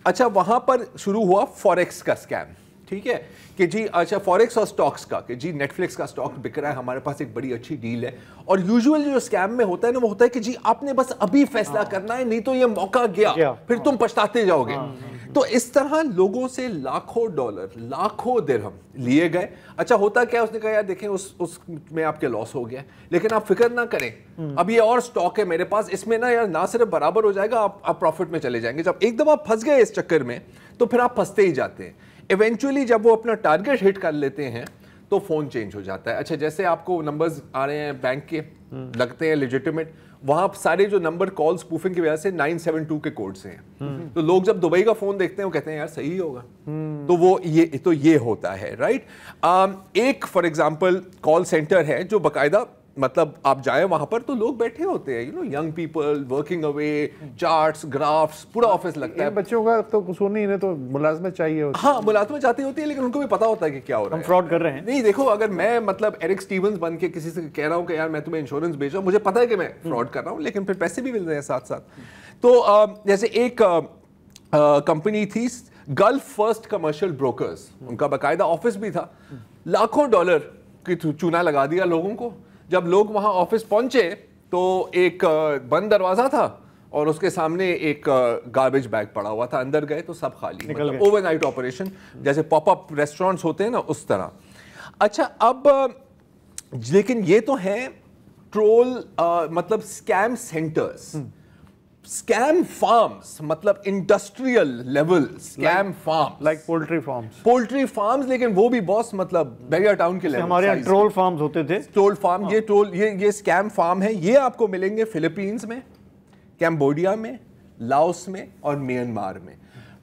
اچھا, وہاں پر شروع ہوا فوریکس کا اسکیم. ٹھیک ہے, کہ جی اچھا فوریکس اور سٹاکس کا, کہ جی نیٹ فلکس کا سٹاک بک رہا ہے, ہمارے پاس ایک بڑی اچھی ڈیل ہے. اور یوزول جو اسکیم میں ہوتا ہے نا, وہ ہوتا ہے کہ جی آپ نے بس ابھی فیصلہ کرنا ہے, نہیں تو یہ موقع گیا, پھر تم پچھتاتے جاؤ گے. تو اس طرح لوگوں سے لاکھوں ڈالر, لاکھوں درہم لیے گئے. اچھا, ہوتا کیا, اس نے کہا یار دیکھیں اس میں آپ کے لاس ہو گیا, لیکن آپ فکر نہ کریں, اب یہ اور سٹاک ہے میرے پاس, اس میں نا یار نہ صرف برابر ہو جائے گا, آپ پروفٹ میں چلے جائیں گے. جب ایک دفعہ پھنس گئے اس چکر میں, تو پھر آپ پھنستے ہی جاتے ہیں. ایونچولی جب وہ اپنا ٹارگٹ ہٹ کر لیتے ہیں تو فون چینج ہو جاتا ہے. اچھا, جیسے آپ کو نمبرز آ رہے ہیں بینک کے, لگتے ہیں لیجیٹیمیٹ, وہاں سارے جو نمبر کال اسپوفنگ کی وجہ سے 972 کے کوڈ سے ہیں. تو لوگ جب دبئی کا فون دیکھتے ہیں, وہ کہتے ہیں یار صحیح ہوگا. تو یہ ہوتا ہے, رائٹ. ایک فار ایگزامپل کال سینٹر ہے جو باقاعدہ, مطلب آپ جائیں وہاں پر تو لوگ بیٹھے ہوتے ہیں, you know, young people working away, charts, graphs, پورا آفس لگتا ہے. بچوں کا تو قصور نہیں, انہیں تو ملازمت چاہیے ہوتی ہے. ہاں, ملازمت چاہتی ہوتی ہے, لیکن ان کو بھی پتا ہوتا ہے کہ کیا ہو رہا ہے, ہم فراڈ کر رہے ہیں. نہیں دیکھو, اگر میں مطلب ایرک سٹیونز بن کے کسی سے کہہ رہا ہوں کہ یار میں تمہیں انشورنس بیچ رہا ہوں, مجھے پتا ہے کہ میں فراڈ کر رہا ہوں, لیکن پھر پیسے بھی مل رہے ہیں ساتھ ساتھ. تو جیسے ایک کمپنی تھی گلف فرسٹ کمرشل بروکرز, ان کا باقاعدہ آفس بھی تھا, لاکھوں ڈالر کی چونا لگا دیا لوگوں کو. جب لوگ وہاں آفس پہنچے تو ایک بند دروازہ تھا, اور اس کے سامنے ایک گاربیج بیگ پڑا ہوا تھا, اندر گئے تو سب خالی, مطلب اوور نائٹ آپریشن, جیسے پاپ اپ ریسٹورینٹس ہوتے ہیں نا اس طرح. اچھا اب لیکن یہ تو ہیں ٹرول مطلب اسکیم سینٹرز, اسکیم فارمز, مطلب industrial level scam farms like poultry farms, لیکن وہ بھی باس مطلب بیریا ٹاؤن کے لیول. ہمارے یہاں ٹرول فارمز ہوتے تھے, ٹرول فارم, یہ اسکیم فارم ہے. یہ آپ کو ملیں گے فلپینز میں, کیمبوڈیا میں, لاؤس میں اور میانمار میں,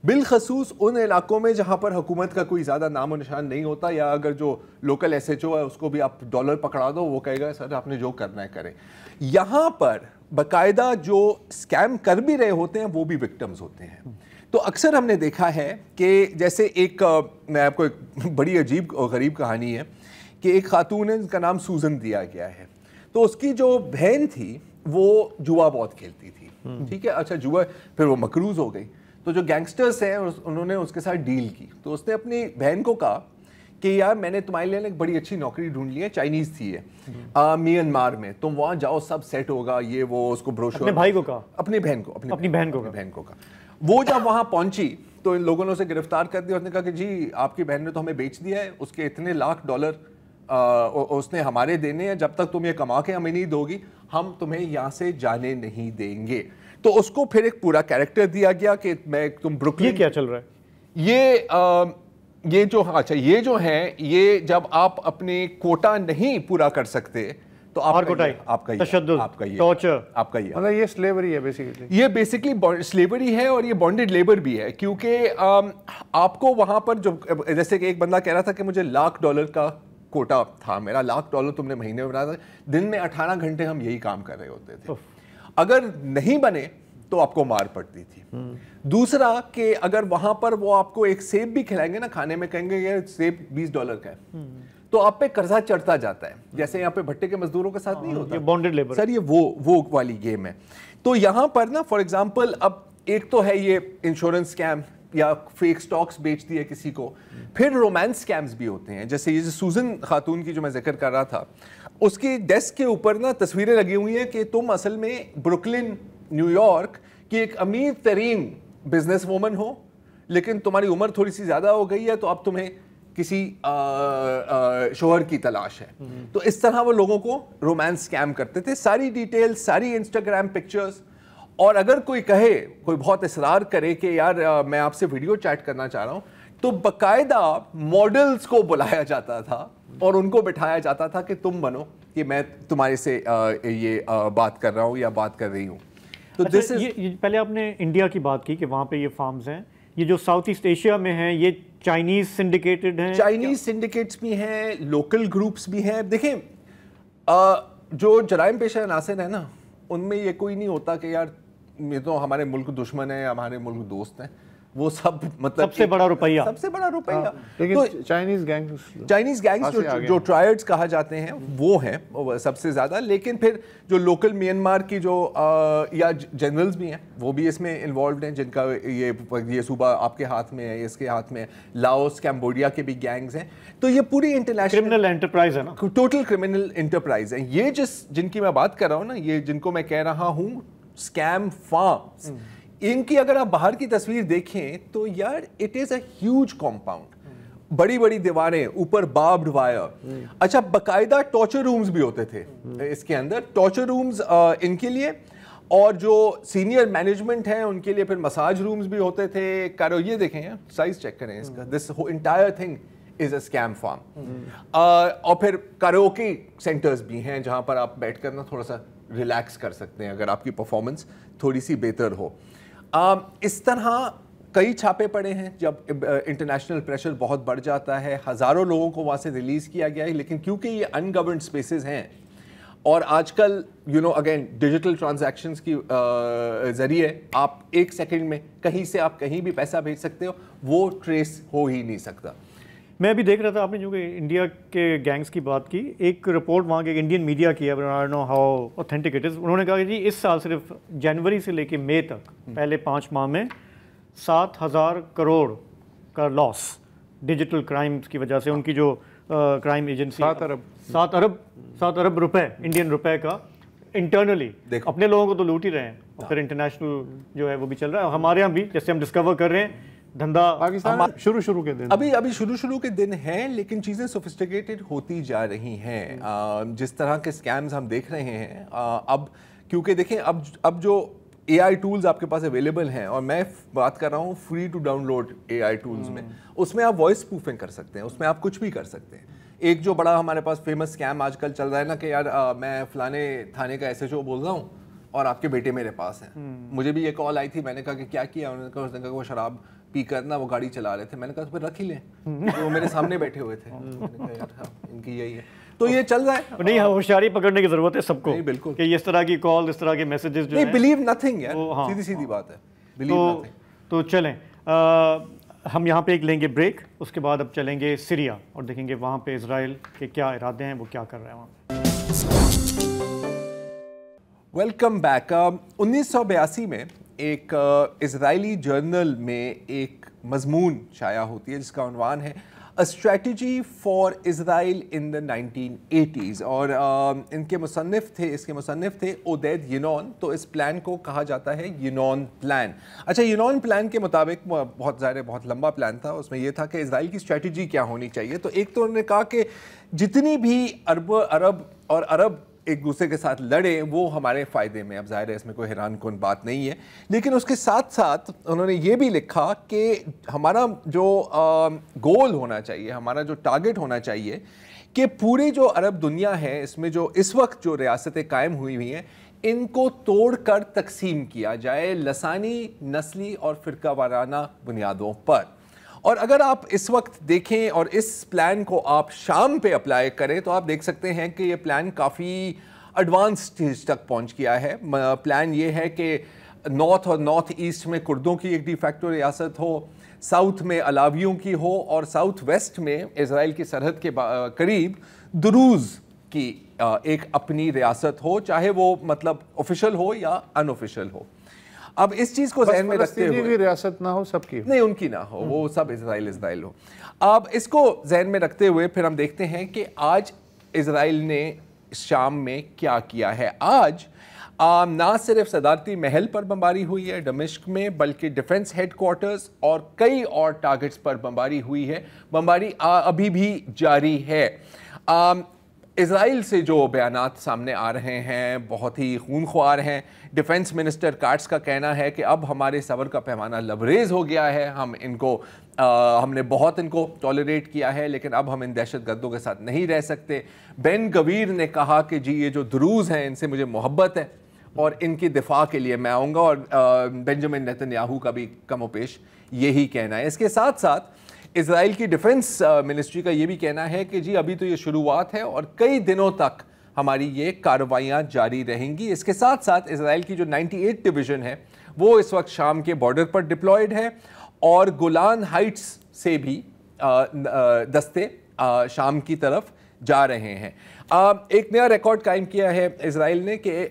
بالخصوص ان علاقوں میں جہاں پر حکومت کا کوئی زیادہ نام و نشان نہیں ہوتا, یا اگر جو لوکل ایس ایچ او ہے اس کو بھی آپ ڈالر پکڑا دو, وہ کہے گا سر آپ نے جو کرنا ہے کریں. یہاں پر باقاعدہ جو اسکیم کر بھی رہے ہوتے ہیں وہ بھی وکٹمز ہوتے ہیں. تو اکثر ہم نے دیکھا ہے کہ جیسے ایک, میں آپ کو ایک بڑی عجیب اور غریب کہانی ہے کہ ایک خاتون ہے جس کا نام سوزن دیا گیا ہے. تو اس کی جو بہن تھی وہ جوا بہت کھیلتی تھی, ٹھیک ہے, اچھا جوا, پھر وہ مقروض ہو گئی. تو جو گینگسٹرز ہیں انہوں نے اس کے ساتھ ڈیل کی. تو اس نے اپنی بہن کو کہا کہ یار میں نے تمہارے لیے ایک بڑی اچھی نوکری ڈھونڈ لی ہے, چائنیز تھی یہ, میانمار میں, تم وہاں جاؤ سب سیٹ ہوگا, یہ وہ. اس کو بروشور, اپنے بھائی کو کہا, اپنی بہن کو کہا. وہ جب وہاں پہنچی تو ان لوگوں نے اسے گرفتار کر دیا. اس نے کہا کہ جی آپ کی بہن نے تو ہمیں بیچ دیا ہے, اس کے اتنے $1,00,000 اس نے ہمارے دینے ہیں, جب تک تم یہ کما کے ہمیں نہیں دو گی ہم تمہیں یہاں سے جانے نہیں دیں گے. تو اس کو پھر ایک پورا کیریکٹر دیا گیا کہ میں تم بروکلن. یہ کیا چل رہا ہے, یہ جو اچھا یہ جو ہے, یہ جب آپ اپنے کوٹا نہیں پورا کر سکتے تو آپ کا تشدد, ٹارچر, آپ کا مطلب یہ سلیوری ہے بیسیکلی. یہ بیسکلی سلیوری ہے اور یہ بانڈڈ لیبر بھی ہے, کیونکہ آپ کو وہاں پر جو, جیسے کہ ایک بندہ کہہ رہا تھا کہ مجھے $1,00,000 کا کوٹا تھا, میرا $1,00,000 تم نے مہینے میں بنا تھا, دن میں 18 گھنٹے ہم یہی کام کر رہے ہوتے تھے. اگر نہیں بنے تو آپ کو مار پڑتی تھی. دوسرا کہ اگر وہاں پر وہ آپ کو ایک سیب بھی کھلائیں گے نا کھانے میں, کہیں گے یہ سیب $20 کا ہے, تو آپ پہ قرضہ چڑھتا جاتا ہے, جیسے یہاں پہ بھٹے کے مزدوروں کے ساتھ نہیں ہوتا. یہ بانڈڈ لیبر سر, یہ وہ والی گیم ہے. تو یہاں پر نا فار ایگزامپل, اب ایک تو ہے یہ انشورنس اسکیم یا فیک سٹاکس بیچ دیے کسی کو, پھر رومانس اسکیمز بھی ہوتے ہیں. جیسے یہ سوزن خاتون کی جو میں ذکر کر رہا تھا, اس کی ڈیسک کے اوپر نا تصویریں لگی ہوئی ہیں کہ تم اصل میں بروکلن نیو یارک کی ایک امیر ترین بزنس وومن ہو, لیکن تمہاری عمر تھوڑی سی زیادہ ہو گئی ہے تو اب تمہیں کسی شوہر کی تلاش ہے. تو اس طرح وہ لوگوں کو رومانس اسکیم کرتے تھے. ساری ڈیٹیل, ساری انسٹاگرام پکچرز, اور اگر کوئی کہے, کوئی بہت اصرار کرے کہ یار میں آپ سے ویڈیو چیٹ کرنا چاہ رہا ہوں, تو باقاعدہ ماڈلز کو بلایا جاتا تھا اور ان کو بٹھایا جاتا تھا کہ تم بنو کہ میں تمہارے سے یہ بات کر رہا ہوں یا بات کر رہی ہوں. تو پہلے آپ نے انڈیا کی بات کی کہ وہاں پہ یہ فارمز ہیں, یہ جو ساؤتھ ایسٹ ایشیا میں ہیں یہ چائنیز سنڈیکیٹڈ ہیں, چائنیز سنڈیکیٹس بھی ہیں, لوکل گروپس بھی ہیں. دیکھیں جو جرائم پیشہ عناصر ہیں نا, ان میں یہ کوئی نہیں ہوتا کہ یار یہ تو ہمارے ملک دشمن ہے, ہمارے ملک دوست ہیں. وہ سب مطلب سب سے بڑا روپیہ, سب سے بڑا روپیہ. لیکن چائنیز گینگز جو ٹرائیڈز کہا جاتے ہیں وہ ہیں سب سے زیادہ. لیکن پھر جو لوکل میانمار کی جو یا جنرلز بھی ہیں وہ بھی اس میں انوالوڈ ہیں, جن کا یہ صوبہ آپ کے ہاتھ میں ہے, اس کے ہاتھ میں ہے. لاؤس, کیمبوڈیا کے بھی گینگز ہیں. تو یہ پوری انٹرنیشنل کرمنل انٹرپرائز ہے نا, ٹوٹل کرمنل انٹرپرائز ہیں. یہ جن کی میں بات کر رہا ہوں نا, یہ جن کو میں کہہ رہا ہوں اسکیم فارمز, ان کی اگر آپ باہر کی تصویر دیکھیں تو یار it is a huge compound, بڑی بڑی دیواریں, اوپر باربڈ وائر. اچھا باقاعدہ ٹارچر رومز بھی ہوتے تھے اس کے اندر, ٹارچر رومز ان کے لیے, اور جو سینئر مینجمنٹ ہیں ان کے لیے پھر مساج رومز بھی ہوتے تھے. یہ دیکھیں سائز چیک کریں اس کا, this entire thing is a scheme form. اور پھر کاراوکے سینٹرز بھی ہیں جہاں پر آپ بیٹھ کر نا تھوڑا سا ریلیکس کر سکتے ہیں اگر آپ کی پرفارمنس تھوڑی سی بہتر ہو. اس طرح کئی چھاپے پڑے ہیں جب انٹرنیشنل پریشر بہت بڑھ جاتا ہے. ہزاروں لوگوں کو وہاں سے ریلیز کیا گیا ہے, لیکن کیونکہ یہ ان گورنڈ اسپیسز ہیں اور آج کل اگین ڈیجیٹل ٹرانزیکشنز کی ذریعے آپ ایک سیکنڈ میں کہیں سے آپ کہیں بھی پیسہ بھیج سکتے ہو, وہ ٹریس ہو ہی نہیں سکتا. میں ابھی دیکھ رہا تھا, آپ نے جو کہ انڈیا کے گینگز کی بات کی, ایک رپورٹ وہاں کے انڈین میڈیا کی ہے, I don't know how authentic it is. انہوں نے کہا کہ جی اس سال صرف جنوری سے لے کے مئی تک پہلے 5 ماہ میں 7,000 کروڑ کا لاس ڈیجیٹل کرائمز کی وجہ سے. ان کی جو کرائم ایجنسی 7 ارب روپے, انڈین روپے کا انٹرنلی اپنے لوگوں کو تو لوٹ ہی رہے ہیں, اور پھر انٹرنیشنل جو ہے وہ بھی چل رہا ہے. ہمارے یہاں بھی جیسے ہم ڈسکور کر رہے ہیں دھندا پاکستان شروع کے دن ابھی شروع کے دن ہیں, لیکن چیزیں سوفسٹیکیٹڈ ہوتی جا رہی ہیں. جس طرح کے اسکیمز ہم دیکھ رہے ہیں اب, کیونکہ دیکھیں اب جو اے آئی ٹولز آپ کے پاس اویلیبل ہیں, اور میں بات کر رہا ہوں free to download A I tools میں, اس میں آپ وائس پروفنگ کر سکتے ہیں, اس میں آپ کچھ بھی کر سکتے ہیں. ایک جو بڑا ہمارے پاس فیمس اسکیم آج کل چل رہا ہے نا کہ یار میں فلانے تھانے کا ایس ایچ او بول رہا ہوں اور آپ کے بیٹے میرے پاس ہیں. مجھے بھی یہ کال آئی تھی, میں نے کہا کہ کیا کیا, انہوں نے کہا اس نے کہا وہ شراب پی کر نا وہ گاڑی چلا رہے تھے. میں نے کہا پھر رکھ ہی لیں, وہ میرے سامنے بیٹھے ہوئے تھے. میں نے کہا یار ان کی یہی ہے. تو یہ چل رہا ہے. نہیں, ہوشیاری پکڑنے کی ضرورت ہے سب کو, بالکل, کہ اس طرح کی کال, اس طرح کے میسیجز جو ہیں, بلیو نتھنگ یار, سیدھی بات ہے. تو چلیں ہم یہاں پہ ایک لیں گے بریک, اس کے بعد اب چلیں گے سیریا اور دیکھیں گے وہاں پہ اسرائیل کے کیا ارادے ہیں, وہ کیا کر رہے ہیں وہاں پہ. Welcome back. 1982 میں ایک اسرائیلی جرنل میں ایک مضمون شائع ہوتی ہے جس کا عنوان ہے A Strategy for Israel in the 1980s, اور اس کے مصنف تھے عودید ینون. تو اس پلان کو کہا جاتا ہے ینون پلان. اچھا, ینون پلان کے مطابق بہت لمبا پلان تھا. اس میں یہ تھا کہ اسرائیل کی اسٹریٹجی کیا ہونی چاہیے. تو ایک تو انہوں نے کہا کہ جتنی بھی عرب ایک دوسرے کے ساتھ لڑے وہ ہمارے فائدے میں. اب ظاہر ہے اس میں کوئی حیران کن بات نہیں ہے, لیکن اس کے ساتھ ساتھ انہوں نے یہ بھی لکھا کہ ہمارا جو گول ہونا چاہیے, ہمارا جو ٹارگٹ ہونا چاہیے, کہ پوری جو عرب دنیا ہے اس میں جو اس وقت جو ریاستیں قائم ہوئی ہیں ان کو توڑ کر تقسیم کیا جائے لسانی, نسلی اور فرقہ وارانہ بنیادوں پر. اور اگر آپ اس وقت دیکھیں اور اس پلان کو آپ شام پہ اپلائی کریں تو آپ دیکھ سکتے ہیں کہ یہ پلان کافی ایڈوانس سٹیج تک پہنچ گیا ہے. پلان یہ ہے کہ نارتھ اور نارتھ ایسٹ میں کردوں کی ایک ڈی فیکٹو ریاست ہو, ساؤتھ میں علاویوں کی ہو, اور ساؤتھ ویسٹ میں اسرائیل کی سرحد کے قریب دروز کی ایک اپنی ریاست ہو, چاہے وہ مطلب آفیشل ہو یا ان آفیشل ہو. اب اس چیز کو ذہن میں رکھتے ہوئے ریاست نہ ہو, سب کی نہیں, ان کی نہ ہو, وہ سب اسرائیل ہو. اب اس کو ذہن میں رکھتے ہوئے پھر ہم دیکھتے ہیں کہ آج اسرائیل نے شام میں کیا کیا ہے. آج نہ صرف صدارتی محل پر بمباری ہوئی ہے دمشق میں, بلکہ ڈیفنس ہیڈ کوارٹرز اور کئی اور ٹارگٹس پر بمباری ہوئی ہے. بمباری ابھی بھی جاری ہے. اسرائیل سے جو بیانات سامنے آ رہے ہیں بہت ہی خونخوار ہیں. ڈیفنس منسٹر کاٹس کا کہنا ہے کہ اب ہمارے صبر کا پیمانہ لبریز ہو گیا ہے, ہم نے بہت ان کو ٹالریٹ کیا ہے, لیکن اب ہم ان دہشت گردوں کے ساتھ نہیں رہ سکتے. بین گویر نے کہا کہ جی یہ جو دروز ہیں ان سے مجھے محبت ہے اور ان کی دفاع کے لیے میں آؤں گا, اور بنجامن نیتن یاہو کا بھی کم و بیش یہی کہنا ہے. اس کے ساتھ ساتھ اسرائیل کی ڈیفنس منسٹری کا یہ بھی کہنا ہے کہ جی ابھی تو یہ شروعات ہے اور کئی دنوں تک ہماری یہ کارروائیاں جاری رہیں گی. اس کے ساتھ ساتھ اسرائیل کی جو 98 ڈویژن ہے وہ اس وقت شام کے بارڈر پر ڈپلائیڈ ہے, اور گولان ہائٹس سے بھی دستے شام کی طرف جا رہے ہیں. ایک نیا ریکارڈ قائم کیا ہے اسرائیل نے کہ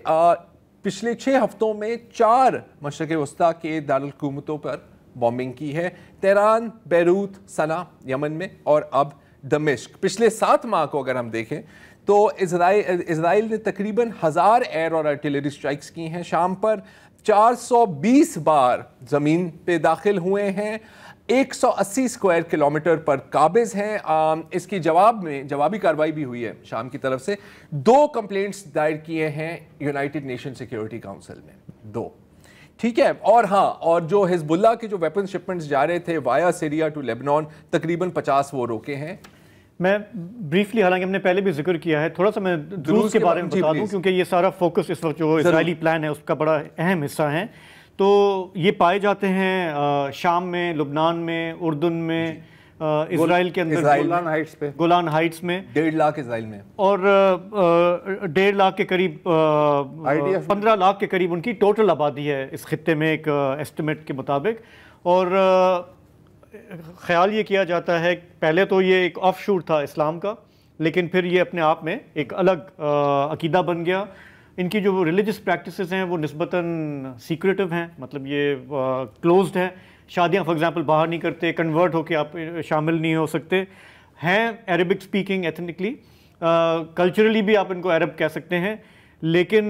پچھلے 6 ہفتوں میں 4 مشرق وسطیٰ کے دارالحکومتوں پر بامبنگ کی ہے. تہران, بیروت, صنعا یمن میں, اور اب دمشق. پچھلے 7 ماہ کو اگر ہم دیکھیں تو اسرائیل نے تقریباً 1000 ایئر اور آرٹلری سٹرائکس کی ہیں شام پر. 420 بار زمین پہ داخل ہوئے ہیں. 180 اسکوائر کلومیٹر پر قابض ہیں. اس کی جوابی کارروائی بھی ہوئی ہے شام کی طرف سے. 2 کمپلینٹس دائر کیے ہیں یونائٹڈ نیشن سیکیورٹی کاؤنسل میں, 2. ٹھیک ہے. اور ہاں, اور جو حزب اللہ کے جو ویپن شپمنٹس جا رہے تھے وایا سیریا ٹو لیبنان, تقریباً 50 وہ روکے ہیں. میں بریفلی, حالانکہ ہم نے پہلے بھی ذکر کیا ہے, تھوڑا سا میں دروز کے بارے میں بتا دوں کیونکہ یہ سارا فوکس اس وقت جو اسرائیلی پلان ہے اس کا بڑا اہم حصہ ہے. تو یہ پائے جاتے ہیں شام میں, لبنان میں, اردن میں, اسرائیل کے اندر گولان ہائٹس میں 1.5 لاکھ اسرائیل میں, اور 1.5 لاکھ کے قریب 15 لاکھ کے قریب ان کی ٹوٹل آبادی ہے اس خطے میں ایک ایسٹیمیٹ کے مطابق. اور خیال یہ کیا جاتا ہے پہلے تو یہ ایک آف شوٹ تھا اسلام کا, لیکن پھر یہ اپنے آپ میں ایک الگ عقیدہ بن گیا. ان کی جو ریلیجس پریکٹسز ہیں وہ نسبتاً سیکریٹو ہیں, مطلب یہ کلوزڈ ہیں. شادیاں فار ایگزامپل باہر نہیں کرتے, کنورٹ ہو کے آپ شامل نہیں ہو سکتے. ہیں عربک سپیکنگ ایتھنکلی, کلچرلی بھی آپ ان کو عرب کہہ سکتے ہیں, لیکن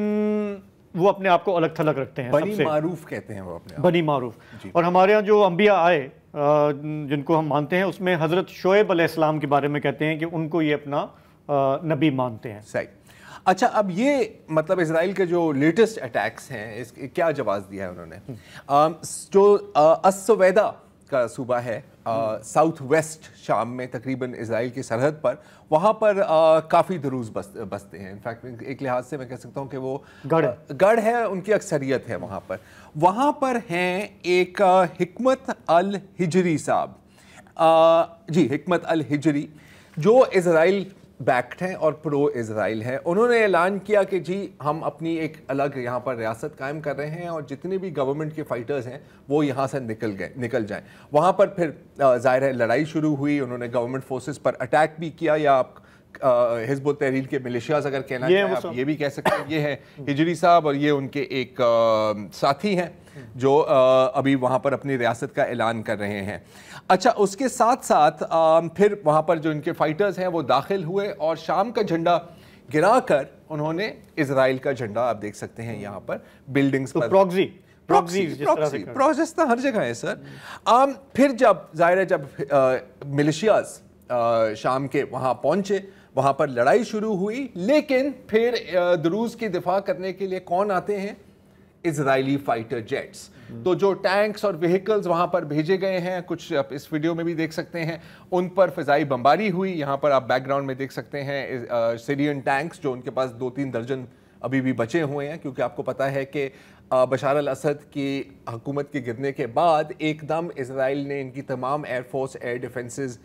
وہ اپنے آپ کو الگ تھلگ رکھتے ہیں. بنی معروف کہتے ہیں وہ اپنے آپ بنی معروف. اور ہمارے یہاں جو انبیاء آئے جن کو ہم مانتے ہیں اس میں حضرت شعیب علیہ السلام کے بارے میں کہتے ہیں کہ ان کو یہ اپنا نبی مانتے ہیں. صحیح. اچھا اب یہ مطلب اسرائیل کے جو لیٹسٹ اٹیکس ہیں اس کیا جواز دیا ہے انہوں نے؟ جو السویدہ کا صوبہ ہے ساؤتھ ویسٹ شام میں تقریباً اسرائیل کی سرحد پر، وہاں پر کافی دروز بستے ہیں. انفیکٹ ایک لحاظ سے میں کہہ سکتا ہوں کہ وہ گڑھ ہے، ان کی اکثریت ہے وہاں پر. وہاں پر ہیں ایک حکمت الہجری صاحب، جی حکمت الہجری، جو اسرائیل بیکڈ ہیں اور پرو اسرائیل ہے. انہوں نے اعلان کیا کہ جی ہم اپنی ایک الگ یہاں پر ریاست قائم کر رہے ہیں اور جتنے بھی گورنمنٹ کے فائٹرز ہیں وہ یہاں سے نکل جائیں. وہاں پر پھر ظاہر ہے لڑائی شروع ہوئی، انہوں نے گورنمنٹ فورسز پر اٹیک بھی کیا، یا آپ حزب التحریر کے ملیشیاز اگر کہنا چاہیں آپ یہ بھی کہہ سکتے ہیں. یہ ہے ہجری صاحب اور یہ ان کے ایک ساتھی ہیں جو ابھی وہاں پر اپنی ریاست کا اعلان کر رہے ہیں. اچھا اس کے ساتھ ساتھ پھر وہاں پر جو ان کے فائٹرز ہیں وہ داخل ہوئے اور شام کا جھنڈا گرا کر انہوں نے اسرائیل کا جھنڈا آپ دیکھ سکتے ہیں یہاں پر بلڈنگز پر. پروکسی ہر جگہ ہے سر. پھر جب ظاہر ہے جب ملیشیاز شام کے وہاں پہنچے، وہاں پر لڑائی شروع ہوئی، لیکن پھر دروز کی دفاع کرنے کے لیے کون آتے ہیں؟ اسرائیلی فائٹر جیٹس. تو جو ٹینکس اور وہیکلز وہاں پر بھیجے گئے ہیں، کچھ آپ اس ویڈیو میں بھی دیکھ سکتے ہیں، ان پر فضائی بمباری ہوئی. یہاں پر آپ بیک گراؤنڈ میں دیکھ سکتے ہیں سیرین ٹینکس جو ان کے پاس 2-3 درجن ابھی بھی بچے ہوئے ہیں، کیونکہ آپ کو پتہ ہے کہ بشار الاسد کی حکومت کے گرنے کے بعد ایک دم اسرائیل نے ان کی تمام ایئر فورس، ایئر ڈیفنسز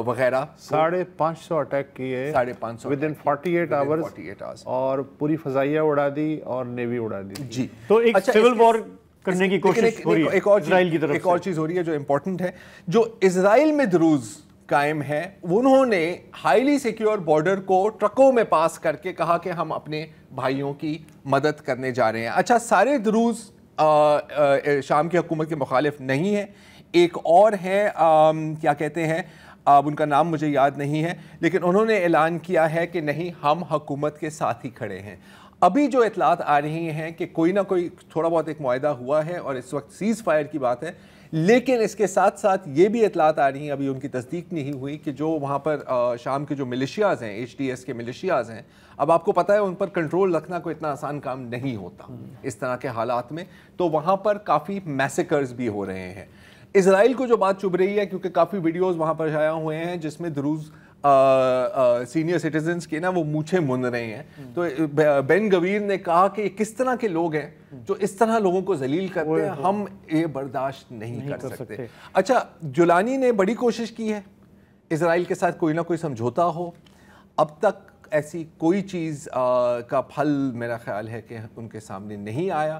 وغیرہ 550 اٹیک کیے 550 within 48 hours اور پوری فضائیہ اڑا دی اور نیوی اڑا دی. جی تو ایک سول وار کرنے کی کوشش ہو رہی ہے اسرائیل کی طرف سے. ایک اور چیز ہو رہی ہے جو امپورٹنٹ ہے، جو اسرائیل میں دروز قائم ہے انہوں نے ہائیلی سیکیور بارڈر کو ٹرکوں میں پاس کر کے کہا کہ ہم اپنے بھائیوں کی مدد کرنے جا رہے ہیں. اچھا سارے دروز شام کی حکومت کے مخالف نہیں ہیں. ایک اور ہے کیا کہتے ہیں، اب ان کا نام مجھے یاد نہیں ہے، لیکن انہوں نے اعلان کیا ہے کہ نہیں ہم حکومت کے ساتھ ہی کھڑے ہیں. ابھی جو اطلاعات آ رہی ہیں کہ کوئی نہ کوئی تھوڑا بہت ایک معاہدہ ہوا ہے اور اس وقت سیز فائر کی بات ہے، لیکن اس کے ساتھ ساتھ یہ بھی اطلاعات آ رہی ہیں، ابھی ان کی تصدیق نہیں ہوئی، کہ جو وہاں پر شام کے جو ملیشیاز ہیں، HTS کے ملیشیاز ہیں، اب آپ کو پتہ ہے ان پر کنٹرول رکھنا کوئی اتنا آسان کام نہیں ہوتا اس طرح کے حالات میں. تو وہاں پر کافی میسیکرز بھی ہو رہے ہیں. اسرائیل کو جو بات چبھ رہی ہے، کیونکہ کافی ویڈیوز وہاں پر شائع ہوئے ہیں جس میں دروز سینئر سٹیزنز کے نا وہ مونچھیں مون رہے ہیں. تو بین گویر نے کہا کہ یہ کس طرح کے لوگ ہیں جو اس طرح لوگوں کو ذلیل کرتے ہیں، ہم یہ برداشت نہیں کر سکتے. اچھا جولانی نے بڑی کوشش کی ہے اسرائیل کے ساتھ کوئی نہ کوئی سمجھوتا ہو، اب تک ایسی کوئی چیز کا پھل میرا خیال ہے کہ ان کے سامنے نہیں آیا.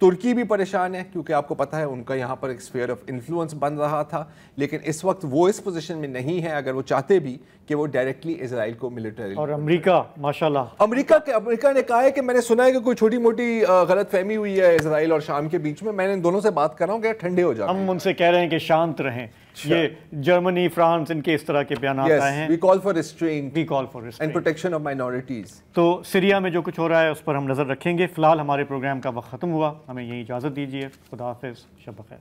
ترکی بھی پریشان ہے کیونکہ آپ کو پتہ ہے ان کا یہاں پر ایک اسفیئر آف انفلوئنس بن رہا تھا، لیکن اس وقت وہ اس پوزیشن میں نہیں ہے اگر وہ چاہتے بھی کہ وہ ڈائریکٹلی اسرائیل کو ملٹری. اور امریکہ ماشاءاللہ امریکہ نے کہا ہے کہ میں نے سنا ہے کہ کوئی چھوٹی موٹی غلط فہمی ہوئی ہے اسرائیل اور شام کے بیچ میں، نے ان دونوں سے بات کر رہا ہوں کہ ٹھنڈے ہو جائیں. ہم ان سے کہہ رہے ہیں کہ شانت رہیں. یہ جرمنی، فرانس، ان کے اس طرح کے بیانات آئے ہیں. We call for restraint and protection of minorities. تو سیریا میں جو کچھ ہو رہا ہے اس پر ہم نظر رکھیں گے. فی الحال ہمارے پروگرام کا وقت ختم ہوا، ہمیں یہی اجازت دیجیے. خدا حافظ، شب بخیر.